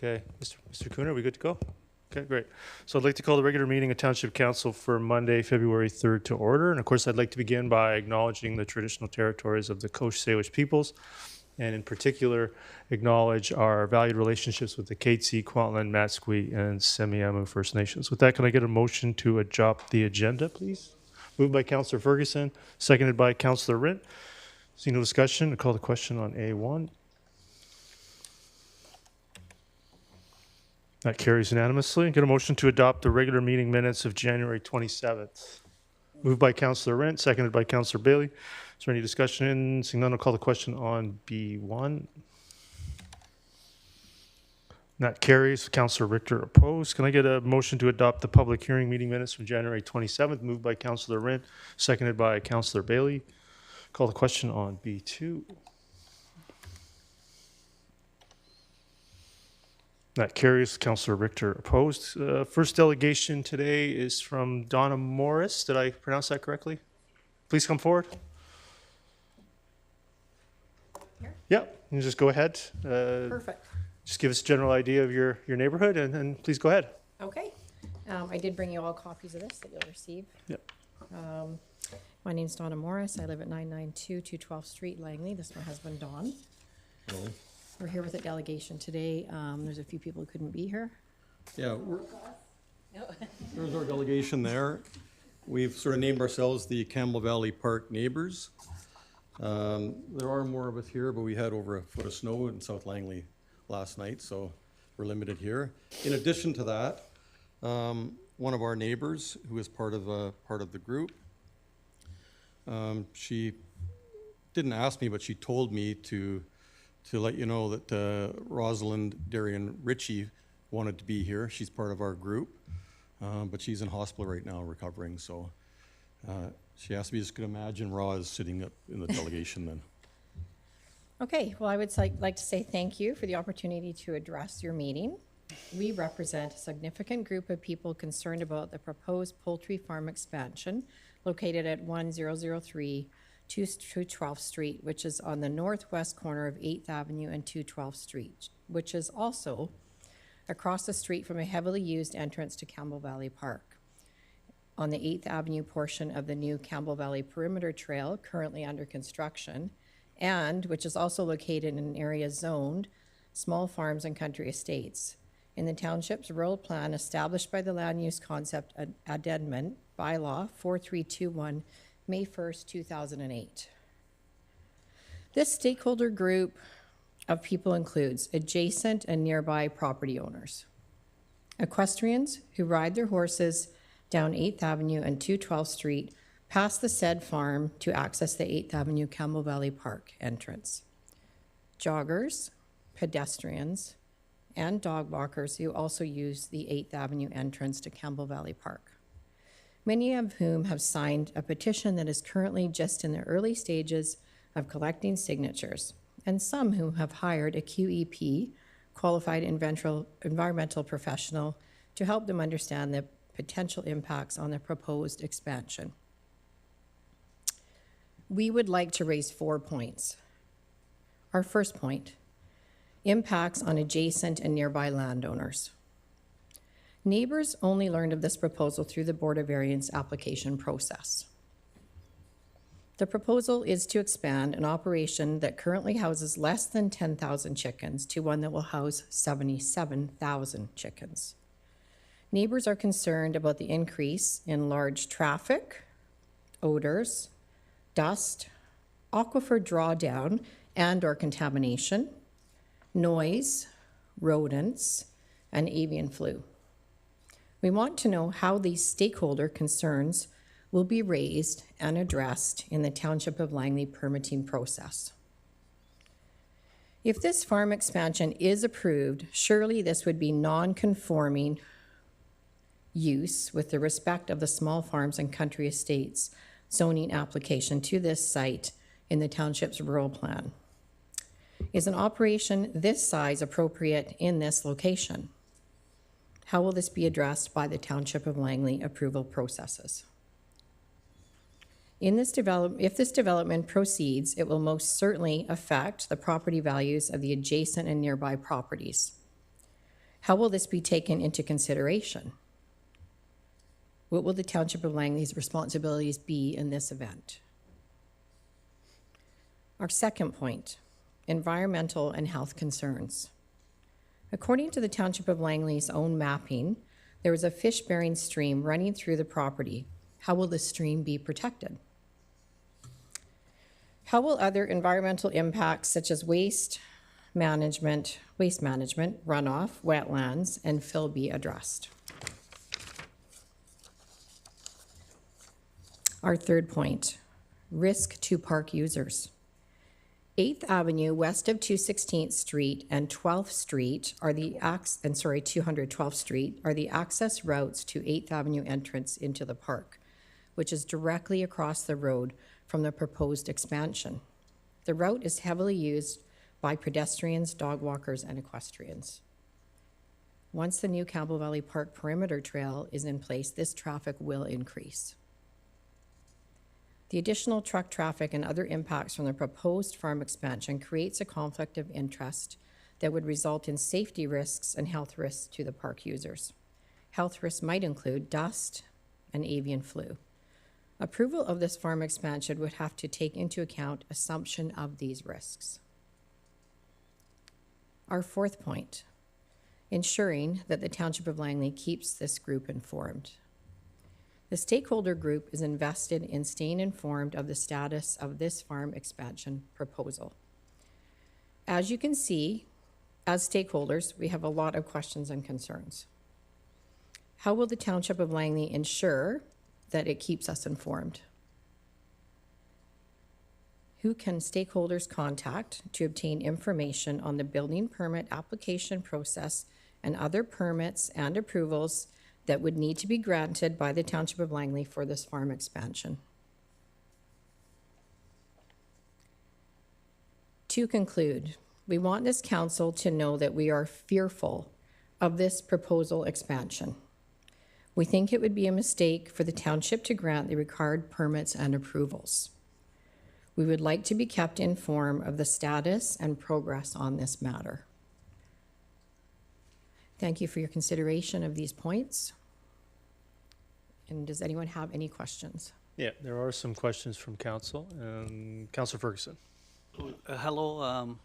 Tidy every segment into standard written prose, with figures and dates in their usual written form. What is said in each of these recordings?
Okay, Mr. Cooner, are we good to go? Okay, great. So I'd like to call the regular meeting of Township Council for Monday, February 3rd to order. And of course, I'd like to begin by acknowledging the traditional territories of the Coast Salish peoples, and in particular, acknowledge our valued relationships with the Katzie, Kwantlen, Matsqui, and Semiahmoo First Nations. With that, can I get a motion to adopt the agenda, please? Moved by Councillor Ferguson, seconded by Councillor Rint. Seeing no discussion, I call the question on A1. That carries unanimously. Get a motion to adopt the regular meeting minutes of January 27th. Moved by Councillor Rent, seconded by Councillor Bailey. Is there any discussion? Seeing none, I'll call the question on B1. That carries. Councillor Richter opposed. Can I get a motion to adopt the public hearing meeting minutes from January 27th? Moved by Councillor Rent, seconded by Councillor Bailey. Call the question on B2. That carries. Councillor Richter opposed. First delegation today is from Donna Morris. Did I pronounce that correctly? Please come forward. Here? Yeah, you just go ahead. Perfect. Just give us a general idea of your neighborhood and please go ahead. Okay. I did bring you all copies of this that you'll receive. Yep. My name's Donna Morris. I live at 992 212th Street, Langley. This is my husband, Don. Hello. We're here with a delegation today. There's a few people who couldn't be here. Yeah, there's our delegation there. We've sort of named ourselves the Campbell Valley Park Neighbors. There are more of us here, but we had over a foot of snow in South Langley last night, so we're limited here. In addition to that, one of our neighbors, who is part of the group, she didn't ask me, but she told me to let you know that Rosalind Darian Ritchie wanted to be here. She's part of our group, but she's in hospital right now recovering. So she asked me, just could imagine Roz sitting up in the delegation then. Okay, well, I would like to say thank you for the opportunity to address your meeting. We represent a significant group of people concerned about the proposed poultry farm expansion located at 1003 212th Street, which is on the northwest corner of 8th Avenue and 212th Street, which is also across the street from a heavily used entrance to Campbell Valley Park. On the 8th Avenue portion of the new Campbell Valley Perimeter Trail, currently under construction, and which is also located in an area zoned small farms and country estates. In the township's rural plan established by the Land Use Concept Addendum, Bylaw 4321, May 1st, 2008. This stakeholder group of people includes adjacent and nearby property owners, equestrians who ride their horses down 8th Avenue and 212th Street past the said farm to access the 8th Avenue Campbell Valley Park entrance, joggers, pedestrians, and dog walkers who also use the 8th Avenue entrance to Campbell Valley Park, many of whom have signed a petition that is currently just in the early stages of collecting signatures, and some who have hired a QEP, qualified environmental professional, to help them understand the potential impacts on the proposed expansion. We would like to raise 4 points. Our first point, impacts on adjacent and nearby landowners. Neighbors only learned of this proposal through the Board of Variance application process. The proposal is to expand an operation that currently houses less than 10,000 chickens to one that will house 77,000 chickens. Neighbors are concerned about the increase in large traffic, odors, dust, aquifer drawdown and/or contamination, noise, rodents, and avian flu. We want to know how these stakeholder concerns will be raised and addressed in the Township of Langley permitting process. If this farm expansion is approved, surely this would be non-conforming use with the respect of the small farms and country estates zoning application to this site in the township's rural plan. Is an operation this size appropriate in this location? How will this be addressed by the Township of Langley approval processes? If this development proceeds, it will most certainly affect the property values of the adjacent and nearby properties. How will this be taken into consideration? What will the Township of Langley's responsibilities be in this event? Our second point, environmental and health concerns. According to the Township of Langley's own mapping, there is a fish-bearing stream running through the property. How will the stream be protected? How will other environmental impacts such as waste management, runoff, wetlands, and fill be addressed? Our third point, risk to park users. 8th Avenue west of 216th Street and 12th Street are the 212th Street are the access routes to 8th Avenue entrance into the park, which is directly across the road from the proposed expansion. The route is heavily used by pedestrians, dog walkers, and equestrians. Once the new Campbell Valley Park perimeter trail is in place, this traffic will increase. The additional truck traffic and other impacts from the proposed farm expansion creates a conflict of interest that would result in safety risks and health risks to the park users. Health risks might include dust and avian flu. Approval of this farm expansion would have to take into account assumption of these risks. Our fourth point, ensuring that the Township of Langley keeps this group informed. The stakeholder group is invested in staying informed of the status of this farm expansion proposal. As you can see, as stakeholders, we have a lot of questions and concerns. How will the Township of Langley ensure that it keeps us informed? Who can stakeholders contact to obtain information on the building permit application process and other permits and approvals that would need to be granted by the Township of Langley for this farm expansion? To conclude, we want this council to know that we are fearful of this proposal expansion. We think it would be a mistake for the township to grant the required permits and approvals. We would like to be kept informed of the status and progress on this matter. Thank you for your consideration of these points. And does anyone have any questions? Yeah, there are some questions from council. Councilor Ferguson. Hello.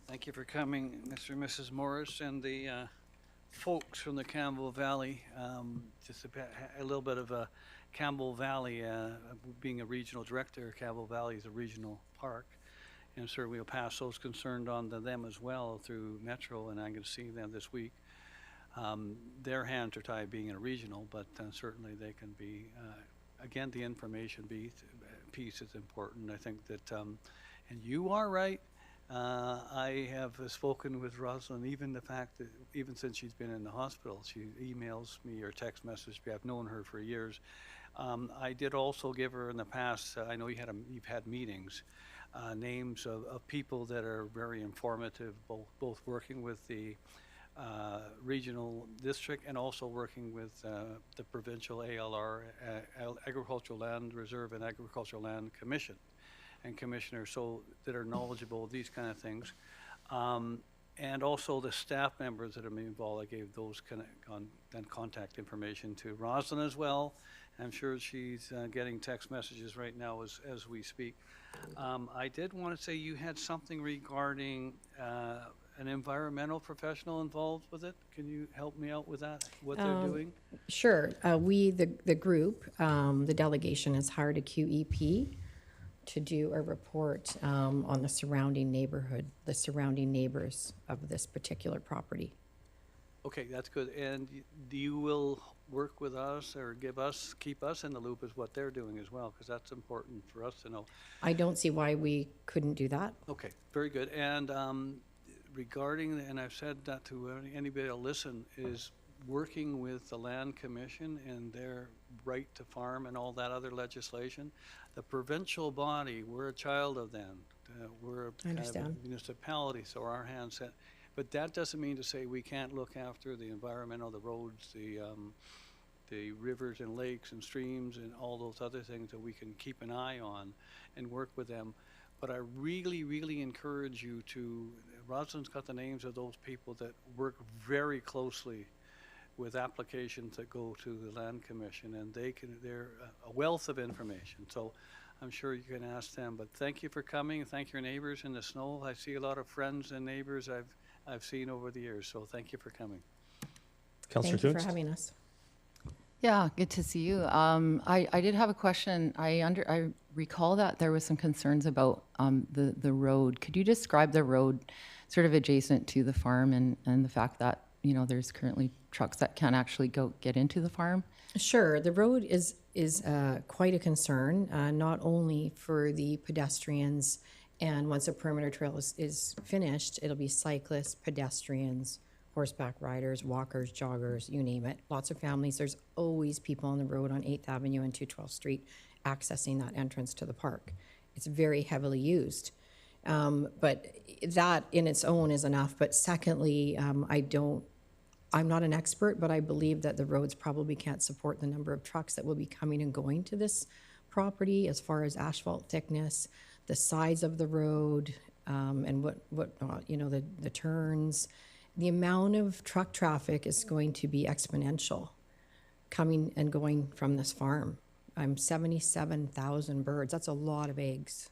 Thank you for coming, Mr. and Mrs. Morris, and the folks from the Campbell Valley. Just a little bit of a Campbell Valley, being a regional director. Campbell Valley is a regional park, and certainly we'll pass those concerns on to them as well through Metro, and I'm going to see them this week. Their hands are tied being a regional, but certainly they can be, again, the information piece is important. I think that, and you are right, I have spoken with Rosalind, even the fact that even since she's been in the hospital, she emails me or text message me. I've known her for years. I did also give her in the past, I know you've had meetings, names of people that are very informative, both working with the regional district and also working with the provincial ALR, Agricultural Land Reserve and Agricultural Land Commission and commissioners, so that are knowledgeable of these kind of things. And also the staff members that are involved. I gave those contact information to Rosalind as well. I'm sure she's getting text messages right now as we speak. I did want to say you had something regarding an environmental professional involved with it. Can you help me out with that, what they're doing? Sure. We, the group, the delegation has hired a QEP to do a report on the surrounding neighborhood, the surrounding neighbors of this particular property. Okay, that's good. And you will work with us or keep us in the loop as what they're doing as well, because that's important for us to know. I don't see why we couldn't do that. Okay, very good. And regarding, and I've said that to anybody that'll listen, is working with the Land Commission and their right to farm and all that other legislation. The provincial body, we're a child of them. We're a kind of a municipality, so our hands set. But that doesn't mean to say we can't look after the environmental, the roads, the rivers and lakes and streams and all those other things that we can keep an eye on and work with them. But I really, really encourage you to, Rosalind's got the names of those people that work very closely with applications that go to the Land Commission, and they're a wealth of information. So I'm sure you can ask them, but thank you for coming. Thank your neighbors in the snow. I see a lot of friends and neighbors I've seen over the years, so thank you for coming. Councillor Thank you for Toons? having us. Yeah, good to see you. I did have a question. I recall that there was some concerns about the road. Could you describe the road sort of adjacent to the farm and the fact that, you know, there's currently trucks that can't actually get into the farm? Sure, the road is quite a concern, not only for the pedestrians, and once a perimeter trail is finished, it'll be cyclists, pedestrians, horseback riders, walkers, joggers, you name it. Lots of families. There's always people on the road on 8th Avenue and 212th Street accessing that entrance to the park. It's very heavily used. But that in its own is enough. But secondly, I'm not an expert, but I believe that the roads probably can't support the number of trucks that will be coming and going to this property as far as asphalt thickness, the size of the road, and what you know, the turns. The amount of truck traffic is going to be exponential coming and going from this farm. 77,000 birds. That's a lot of eggs.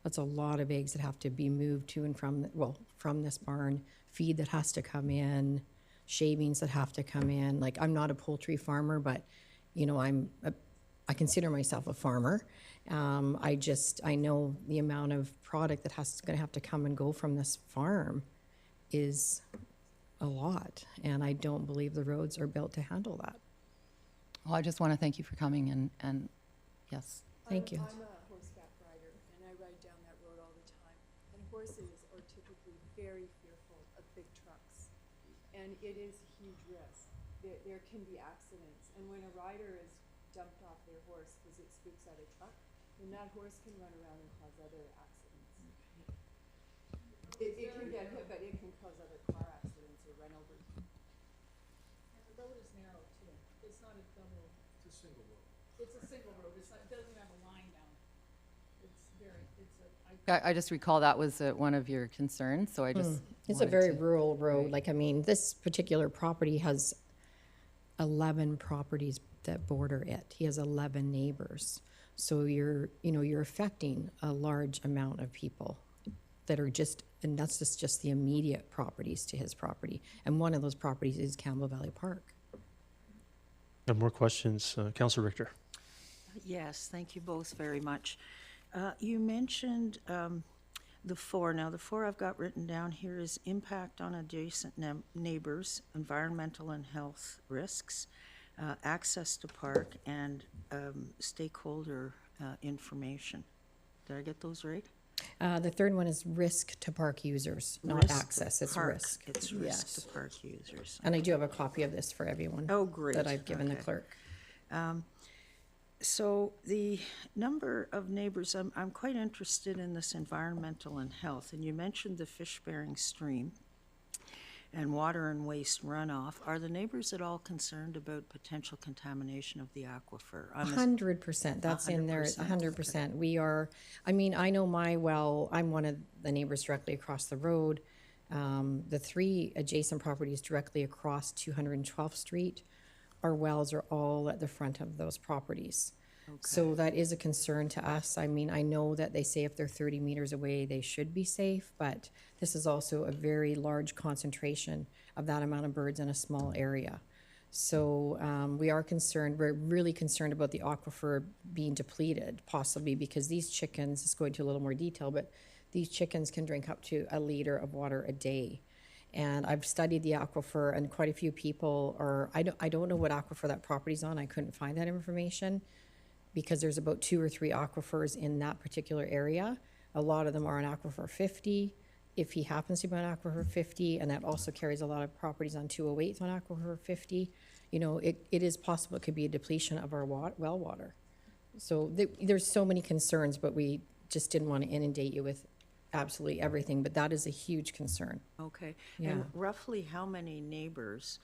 That's a lot of eggs that have to be moved to and from, from this barn, feed that has to come in, shavings that have to come in. Like, I'm not a poultry farmer, but, you know, I consider myself a farmer. I know the amount of product that going to have to come and go from this farm is a lot, and I don't believe the roads are built to handle that. Well, I just want to thank you for coming and yes. Thank you. I'm a horseback rider, and I ride down that road all the time. And horses are typically very fearful of big trucks, and it is a huge risk. There can be accidents, and when a rider is dumped off their horse because it spooks at a truck, then that horse can run around and cause other accidents. It can get hit, but it can cause other car accidents or run over. And the road is narrow too. It's not a double. It's a single road. It's a single road. It's not, it doesn't have a line down. I just recall that was one of your concerns, so I just It's a very wanted to- rural road. Like, I mean, this particular property has 11 properties that border it. He has 11 neighbors. So you're affecting a large amount of people that are and that's just the immediate properties to his property. And one of those properties is Campbell Valley Park. Have more questions? Councillor Richter? Yes, thank you both very much. You mentioned the four. Now, the four I've got written down here is impact on adjacent neighbors, environmental and health risks, access to park, and stakeholder information. Did I get those right? The third one is risk to park users, not Risk to access. It's park. risk. It's risk Yes. to park users. And I do have a copy of this for everyone. Oh, great. That I've given the Okay. clerk. So the number of neighbors, I'm quite interested in this environmental and health, and you mentioned the fish-bearing stream and water and waste runoff. Are the neighbors at all concerned about potential contamination of the aquifer? 100%. That's in there. 100%. We are. I mean, I know my well. I'm one of the neighbors directly across the road. The 3 adjacent properties directly across 212th Street, our wells are all at the front of those properties. Okay. So that is a concern to us. I mean, I know that they say if they're 30 meters away, they should be safe, but this is also a very large concentration of that amount of birds in a small area. So we are concerned. We're really concerned about the aquifer being depleted, possibly because these chickens, let's go into a little more detail, but these chickens can drink up to 1 liter of water a day. And I've studied the aquifer, and quite a few people are, I don't know what aquifer that property's on. I couldn't find that information because there's about 2 or 3 aquifers in that particular area. A lot of them are on aquifer 50. If he happens to be on aquifer 50, and that also carries a lot of properties on 208 on aquifer 50, you know, it is possible it could be a depletion of our well water. So there's so many concerns, but we just didn't want to inundate you with absolutely everything, but that is a huge concern. Okay. Yeah. And roughly how many neighbors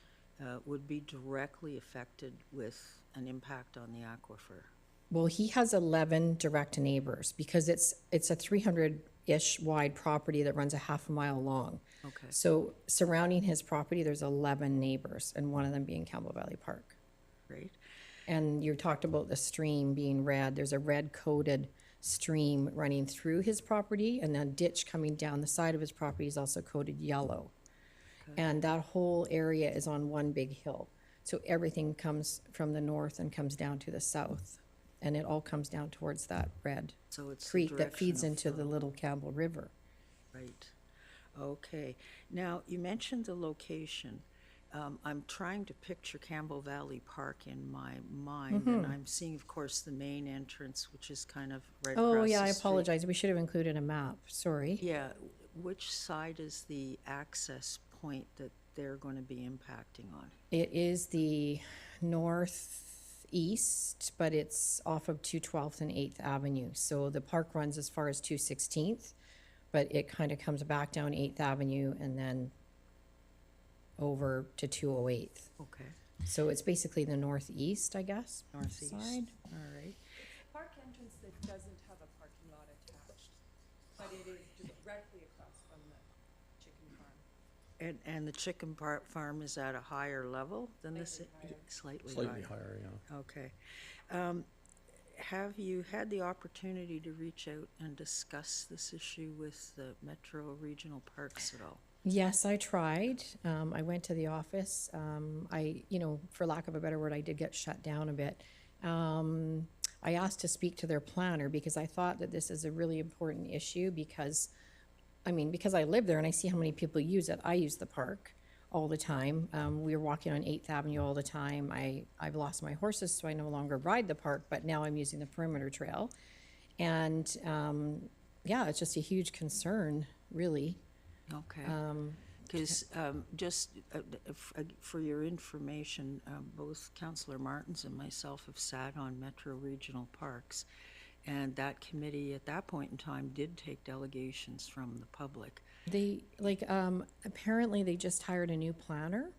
would be directly affected with an impact on the aquifer? Well, he has 11 direct neighbors because it's a 300-ish wide property that runs a half a mile long. Okay. So surrounding his property, there's 11 neighbors, and one of them being Campbell Valley Park. Great. And you talked about the stream being red. There's a red-coated stream running through his property, and a ditch coming down the side of his property is also coated yellow. And that whole area is on one big hill. So everything comes from the north and comes down to the south. And it all comes down towards that red So it's the creek that direction feeds of into the flow. Little Campbell River. Right. Okay. Now, you mentioned the location. I'm trying to picture Campbell Valley Park in my mind, and I'm seeing, of course, the main entrance, which is kind of right across Oh, the yeah, I street. apologize. We should have included a map. Sorry. Yeah. Which side is the access point that they're going to be impacting on? It is the northeast, but it's off of 212th and 8th Avenue. So the park runs as far as 216th, but it kind of comes back down 8th Avenue and then over to 208th. Okay. So it's basically the northeast, I guess. Northeast. Side. All right. Park entrance that doesn't have a parking lot attached, but it is directly across from the chicken farm. And the chicken farm is at a higher level than this? Slightly higher. Slightly higher, yeah. Okay. Have you had the opportunity to reach out and discuss this issue with the Metro Regional Parks at all? Yes, I tried. I went to the office. For lack of a better word, I did get shut down a bit. I asked to speak to their planner because I thought that this is a really important issue because I live there and I see how many people use it. I use the park all the time. We were walking on 8th Avenue all the time. I've lost my horses, so I no longer ride the park, but now I'm using the perimeter trail. And it's just a huge concern, really. Okay. Because for your information, both Councillor Martins and myself have sat on Metro Regional Parks, and that committee at that point in time did take delegations from the public. They apparently they just hired a new planner,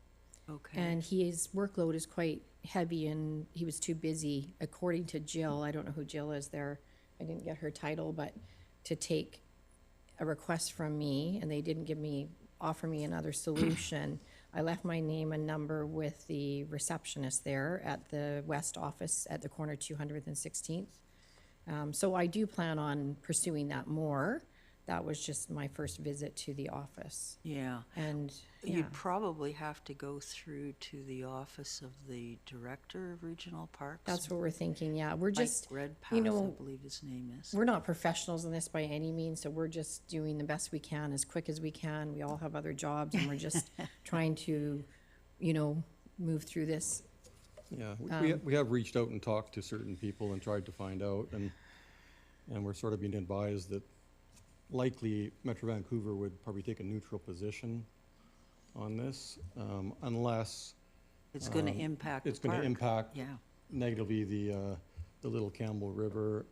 Okay. and his workload is quite heavy, and he was too busy, according to Jill. I don't know who Jill is there. I didn't get her title, but to take a request from me, and they didn't offer me another solution. I left my name and number with the receptionist there at the west office at the corner 200th and 16th. So I do plan on pursuing that more. That was just my first visit to the office. Yeah. And You'd probably have to go through to the office of the Director of Regional Parks. that's what we're thinking. Yeah, we're just, Mike Redpath, I believe his name is. we're not professionals in this by any means, so we're just doing the best we can, as quick as we can. We all have other jobs, and we're just trying to, move through this. Yeah, we have reached out and talked to certain people and tried to find out, and we're sort of being advised that likely Metro Vancouver would probably take a neutral position on this, unless It's going to impact the it's going to park. impact Yeah. negatively the Little Campbell River,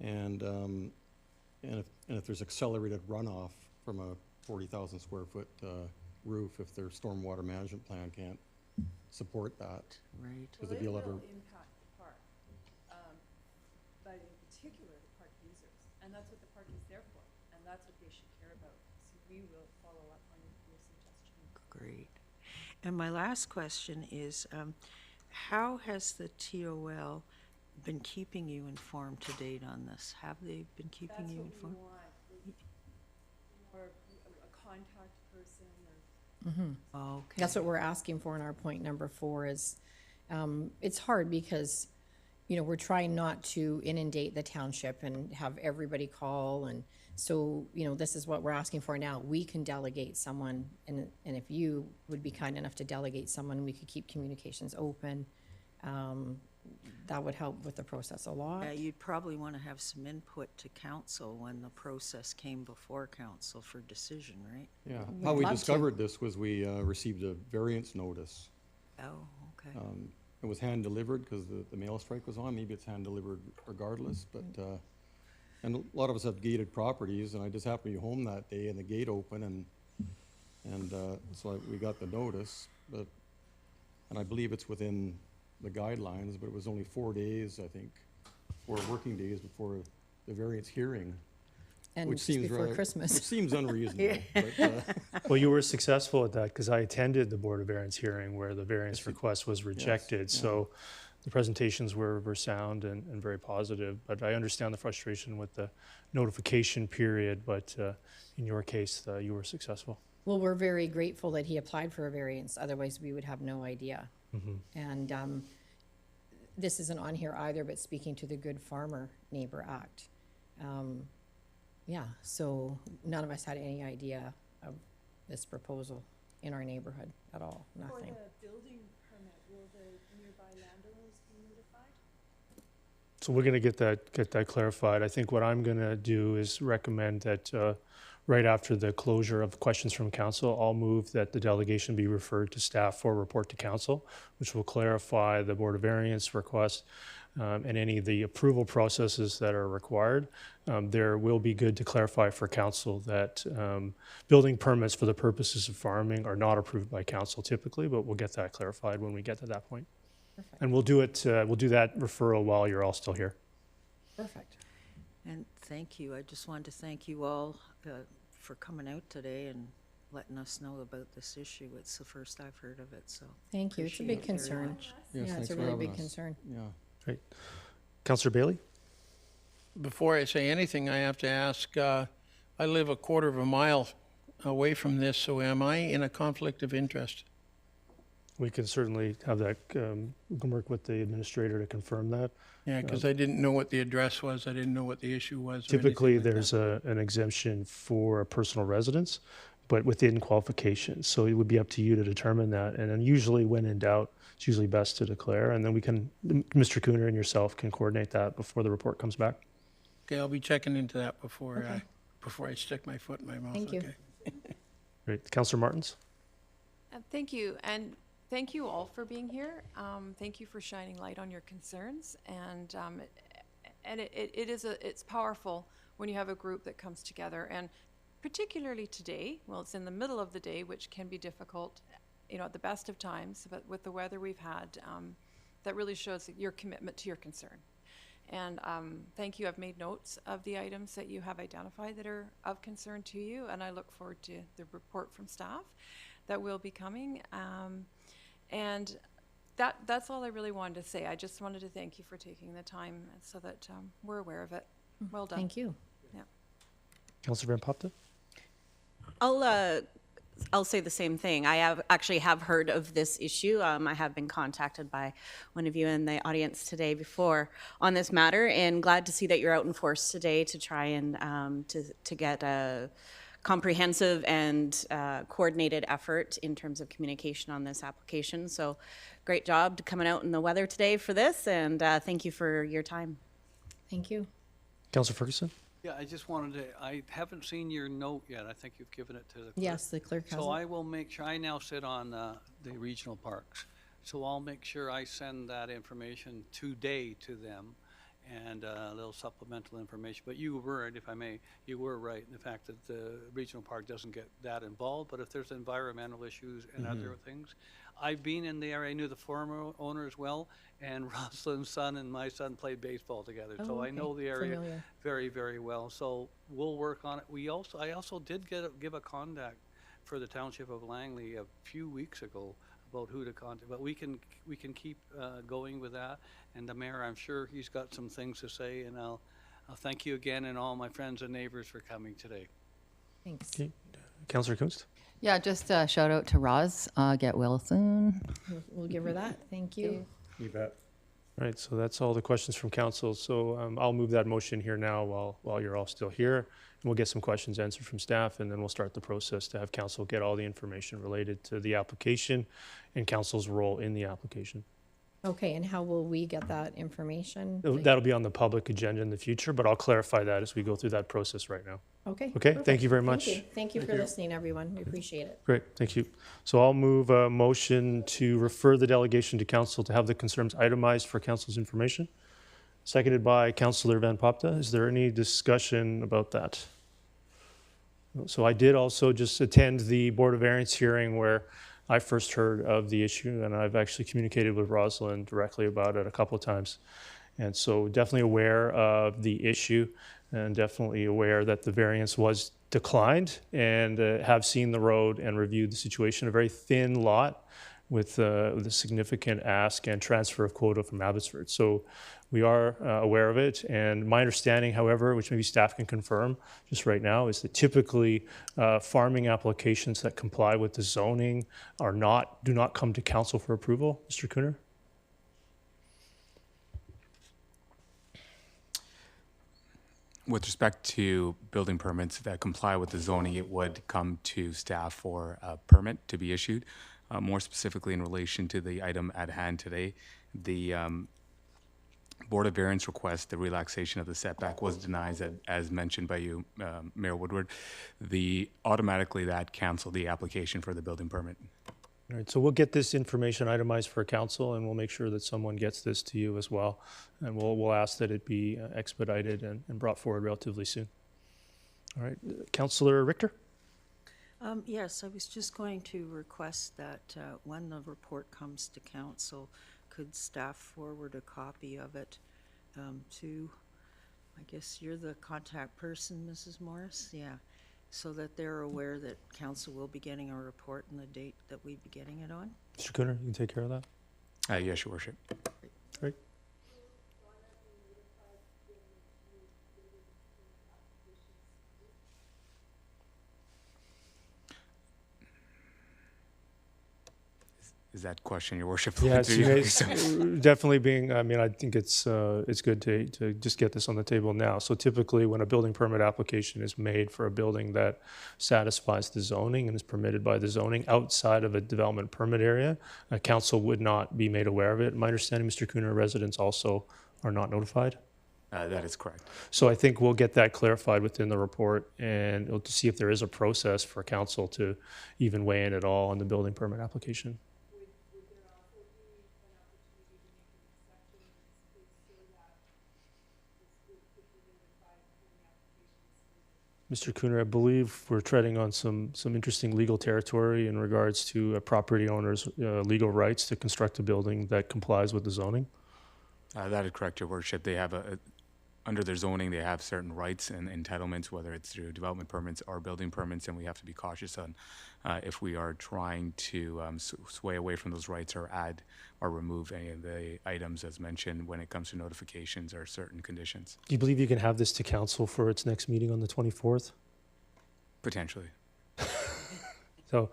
and if there's accelerated runoff from a 40,000 square foot roof, if their stormwater management plan can't support that. Right. Because Well, if it you'll will ever, impact the park, but in particular, the park users, and that's what the park is there for, and that's what they should care about. So we will follow up on your suggestion. Great. And my last question is, how has the TOL been keeping you informed to date on this? Have they been keeping That's you what we informed? want, or a contact person, or Oh, okay. That's what we're asking for in our point number 4 is, it's hard because, we're trying not to inundate the township and have everybody call. And so, this is what we're asking for now. We can delegate someone, and if you would be kind enough to delegate someone, we could keep communications open. That would help with the process a lot. You'd probably want to have some input to council when the process came before council for decision, right? yeah. How we love to. discovered this was we received a variance notice. Oh, okay. It was hand delivered because the mail strike was on. Maybe it's hand delivered regardless, but, and a lot of us have gated properties, and I just happened to be home that day and the gate open, and so we got the notice, and I believe it's within the guidelines, but it was only 4 days, I think, 4 working days before the variance hearing, And which just seems before rather, Christmas. which seems unreasonable. But, Well, you were successful at that because I attended the Board of Variance hearing where the variance request was rejected. yeah. So the presentations were sound and very positive. But I understand the frustration with the notification period, but in your case, you were successful. Well, we're very grateful that he applied for a variance, otherwise we would have no idea. And this isn't on here either, but speaking to the Good Farmer Neighbor Act. Yeah, so none of us had any idea of this proposal in our neighborhood at all, For nothing. the building permit, will the nearby landowners be notified? So we're going to get that clarified. I think what I'm going to do is recommend that right after the closure of questions from council, I'll move that the delegation be referred to staff for a report to council, which will clarify the Board of Variance request and any of the approval processes that are required. There will be good to clarify for council that building permits for the purposes of farming are not approved by council typically, but we'll get that clarified when we get to that point. Perfect. And we'll do that referral while you're all still here. Perfect. And thank you. I just wanted to thank you all for coming out today and letting us know about this issue. It's the first I've heard of it, so. Thank you. It's a appreciate big it very concern. much. yes, Yeah, thanks it's a for really having big us. concern. Yeah. Right. Councillor Bailey? Before I say anything, I have to ask, I live a quarter of a mile away from this, so am I in a conflict of interest? We can certainly have that, we can work with the administrator to confirm that. Yeah, because I didn't know what the address was, I didn't know what the issue was. or anything Typically, like that. there's an exemption for a personal residence, but within qualifications. So it would be up to you to determine that. And then usually when in doubt, it's usually best to declare. And then we can, Mr. Cooner and yourself can coordinate that before the report comes back. Okay, I'll be checking into that before I stick my foot in my mouth. Thank you. Okay. Great. Councillor Martins? Thank you, and thank you all for being here. Thank you for shining light on your concerns, and it's powerful when you have a group that comes together, and particularly today. Well, it's in the middle of the day, which can be difficult, at the best of times. But with the weather we've had, that really shows your commitment to your concern. And thank you. I've made notes of the items that you have identified that are of concern to you, and I look forward to the report from staff that will be coming. And that's all I really wanted to say. I just wanted to thank you for taking the time so that we're aware of it. Well done. Thank you. Yeah. Councillor Van Popta? I'll say the same thing. I have heard of this issue. I have been contacted by one of you in the audience today before on this matter, and glad to see that you're out in force today to try and to get a comprehensive and coordinated effort in terms of communication on this application. So great job to coming out in the weather today for this, and thank you for your time. Thank you. Councillor Ferguson? Yeah, I just wanted to, I haven't seen your note yet. I think you've given it to the clerk. Yes, the clerk has So it. I will make sure, I now sit on the regional parks. So I'll make sure I send that information today to them and a little supplemental information. But you were, if I may, you were right in the fact that the regional park doesn't get that involved. But if there's environmental issues and other things, I've been in the area. I knew the former owner as well, and Rosalind's son and my son played baseball together. Oh, So I okay. know the area Familiar. very, very well. So we'll work on it. I also did give a contact for the Township of Langley a few weeks ago about who to contact, but we can keep going with that. And the mayor, I'm sure he's got some things to say, and I'll thank you again and all my friends and neighbors for coming today. Thanks. Okay. Councillor Kunst? Yeah, just a shout out to Roz. Get well soon. We'll give her that. Thank you. You bet. All right, so that's all the questions from council. So I'll move that motion here now while you're all still here. And we'll get some questions answered from staff, and then we'll start the process to have council get all the information related to the application and council's role in the application. Okay, and how will we get that information? That'll be on the public agenda in the future, but I'll clarify that as we go through that process right now. Okay. Okay, perfect. thank you very much. Thank you for listening, everyone. We appreciate it. Great, thank you. So I'll move a motion to refer the delegation to council to have the concerns itemized for council's information. Seconded by Councillor Van Popta. Is there any discussion about that? So I did also just attend the Board of Variance hearing where I first heard of the issue, and I've actually communicated with Rosalind directly about it a couple of times. And so definitely aware of the issue and definitely aware that the variance was declined, and have seen the road and reviewed the situation. A very thin lot with a significant ask and transfer of quota from Abbotsford. So we are aware of it. And my understanding, however, which maybe staff can confirm just right now, is that typically farming applications that comply with the zoning do not come to council for approval. Mr. Cooner? With respect to building permits that comply with the zoning, it would come to staff for a permit to be issued. More specifically, in relation to the item at hand today, the Board of Variance request, the relaxation of the setback was denied, as mentioned by you, Mayor Woodward. Automatically that canceled the application for the building permit. All right, so we'll get this information itemized for council, and we'll make sure that someone gets this to you as well. And we'll ask that it be expedited and brought forward relatively soon. All right, Councillor Richter? Yes, I was just going to request that when the report comes to council, could staff forward a copy of it to, I guess you're the contact person, Mrs. Morris? Yeah. So that they're aware that council will be getting a report and the date that we'd be getting it on? Mr. Cooner, you can take care of that. Yes, Your Worship. Great. Is that question, Your Worship? Yes, definitely being, I mean, I think it's good to just get this on the table now. So typically when a building permit application is made for a building that satisfies the zoning and is permitted by the zoning outside of a development permit area, council would not be made aware of it. My understanding, Mr. Cooner, residents also are not notified. That is correct. So I think we'll get that clarified within the report, and we'll see if there is a process for council to even weigh in at all on the building permit application. Mr. Cooner, I believe we're treading on some interesting legal territory in regards to a property owner's legal rights to construct a building that complies with the zoning. That is correct, Your Worship. They have under their zoning, they have certain rights and entitlements, whether it's through development permits or building permits, and we have to be cautious on if we are trying to sway away from those rights or add or remove any of the items as mentioned when it comes to notifications or certain conditions. Do you believe you can have this to council for its next meeting on the 24th? Potentially. So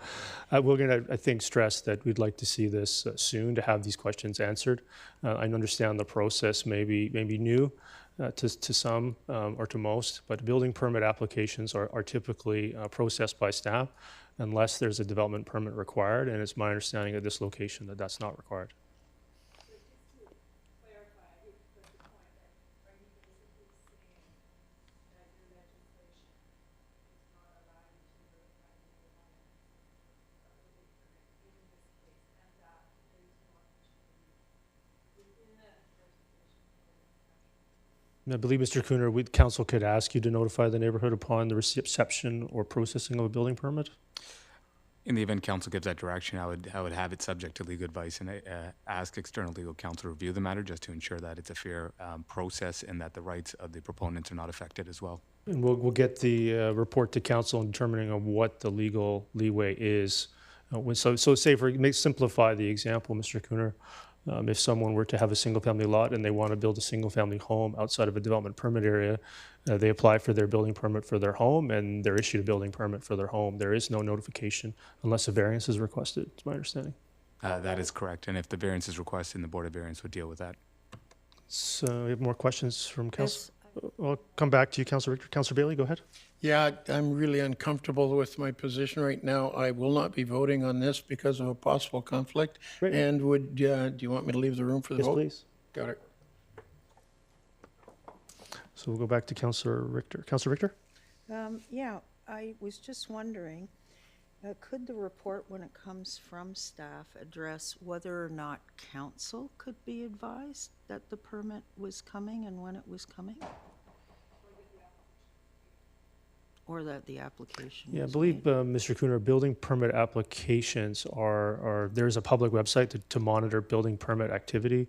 we're going to, I think, stress that we'd like to see this soon to have these questions answered. I understand the process may be new to some or to most, but building permit applications are typically processed by staff unless there's a development permit required, and it's my understanding at this location that that's not required. I believe, Mr. Cooner, council could ask you to notify the neighborhood upon the reception or processing of a building permit? In the event council gives that direction, I would have it subject to legal advice and ask external legal counsel to review the matter just to ensure that it's a fair process and that the rights of the proponents are not affected as well. And we'll get the report to council in determining of what the legal leeway is. So say simplify the example, Mr. Cooner. If someone were to have a single-family lot and they want to build a single-family home outside of a development permit area, they apply for their building permit for their home and they're issued a building permit for their home. There is no notification unless a variance is requested, it's my understanding. That is correct. And if the variance is requested, the Board of Variance would deal with that. So we have more questions from council. I'll come back to you, Councillor Richter. Councillor Bailey, go ahead. Yeah, I'm really uncomfortable with my position right now. I will not be voting on this because of a possible conflict. Great. And do you want me to leave the room for the Yes, vote? please. Got it. So we'll go back to Councillor Richter. Councillor Richter? Yeah, I was just wondering, could the report, when it comes from staff, address whether or not council could be advised that the permit was coming and when it was coming? Or that the application Yeah, I was believe, made? Mr. Cooner, building permit applications there's a public website to monitor building permit activity.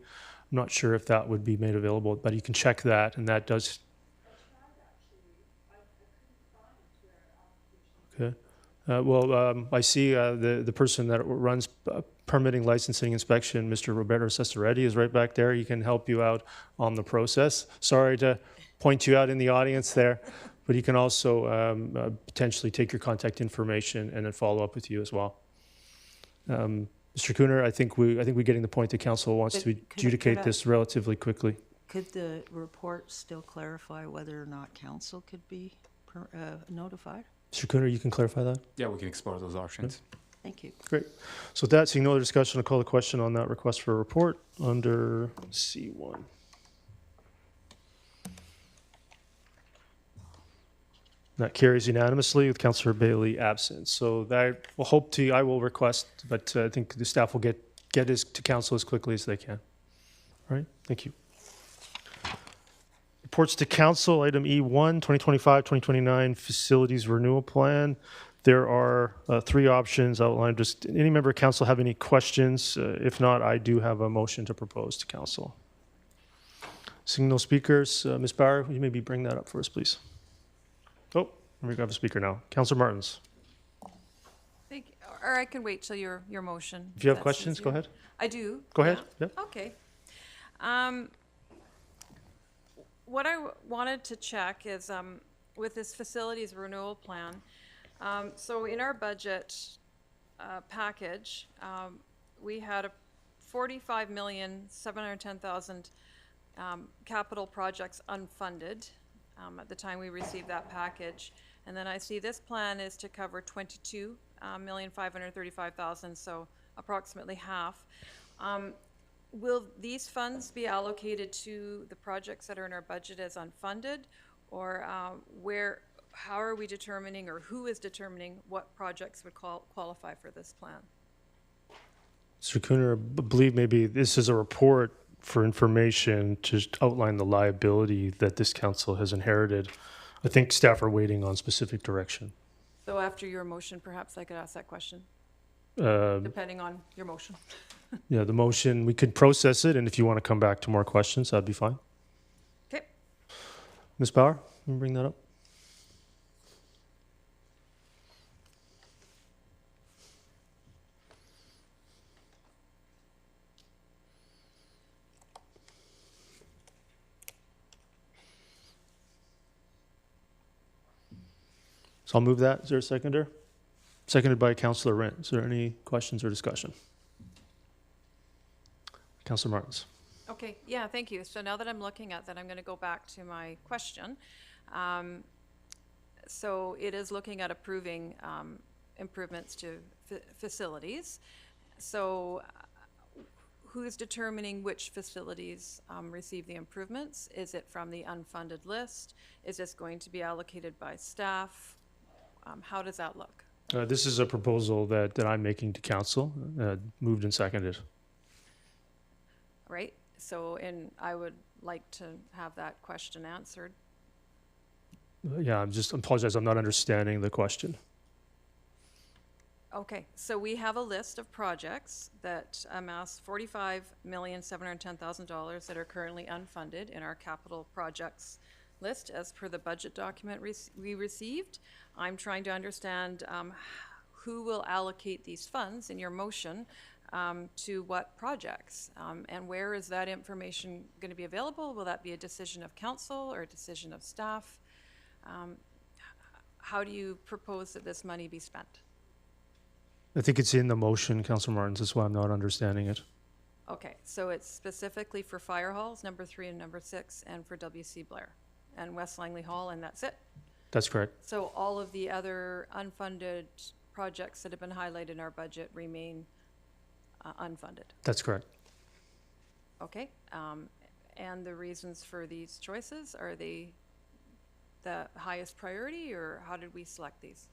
I'm not sure if that would be made available, but you can check that, and that does. Okay. I see the person that runs permitting, licensing, inspection, Mr. Roberto Cesaretti, is right back there. He can help you out on the process. Sorry to point you out in the audience there, but he can also potentially take your contact information and then follow up with you as well. Mr. Cooner, I think we're getting the point that council wants to adjudicate this relatively quickly. Could the report still clarify whether or not council could be notified? Mr. Cooner, you can clarify that? Yeah, we can explore those options. Thank you. Great. So with that, seeing no other discussion, I'll call the question on that request for a report under C1. That carries unanimously with Councillor Bailey absent. So that I will request, but I think the staff will get this to council as quickly as they can. All right, thank you. Reports to council, item E1, 2025-2029 facilities renewal plan. There are 3 options outlined. Just any member of council have any questions? If not, I do have a motion to propose to council. Seeing no speakers, Ms. Bauer, will you maybe bring that up for us, please? Oh, we have a speaker now. Councillor Martins. Thank you. Or I can wait till your motion. If you have That's questions, go easier. ahead. I do. Go ahead. Yeah. Yep. Okay. What I wanted to check is with this facilities renewal plan. So in our budget package, we had a $45,710,000 capital projects unfunded at the time we received that package. And then I see this plan is to cover $22,535,000, so approximately half. Will these funds be allocated to the projects that are in our budget as unfunded, or how are we determining, or who is determining what projects would qualify for this plan? Mr. Cooner, I believe maybe this is a report for information to outline the liability that this council has inherited. I think staff are waiting on specific direction. So after your motion, perhaps I could ask that question, depending on your motion. Yeah, the motion, we could process it, and if you want to come back to more questions, that'd be fine. Okay. Ms. Bauer, can you bring that up? So I'll move that. Is there a seconder? Seconded by Councillor Rent. Is there any questions or discussion? Councillor Martins. Okay, yeah, thank you. So now that I'm looking at that, I'm going to go back to my question. So it is looking at approving improvements to facilities. So who's determining which facilities receive the improvements? Is it from the unfunded list? Is this going to be allocated by staff? How does that look? This is a proposal that I'm making to council, moved and seconded. Right, so, and I would like to have that question answered. Yeah, I apologize, I'm not understanding the question. Okay, so we have a list of projects that amass $45,710,000 that are currently unfunded in our capital projects list as per the budget document we received. I'm trying to understand who will allocate these funds in your motion to what projects, and where is that information going to be available? Will that be a decision of council or a decision of staff? How do you propose that this money be spent? I think it's in the motion, Councillor Martins, that's why I'm not understanding it. Okay, so it's specifically for fire halls, number 3 and number 6, and for W.C. Blair and West Langley Hall, and that's it? That's correct. So all of the other unfunded projects that have been highlighted in our budget remain unfunded? That's correct. Okay, and the reasons for these choices, are they the highest priority, or how did we select these?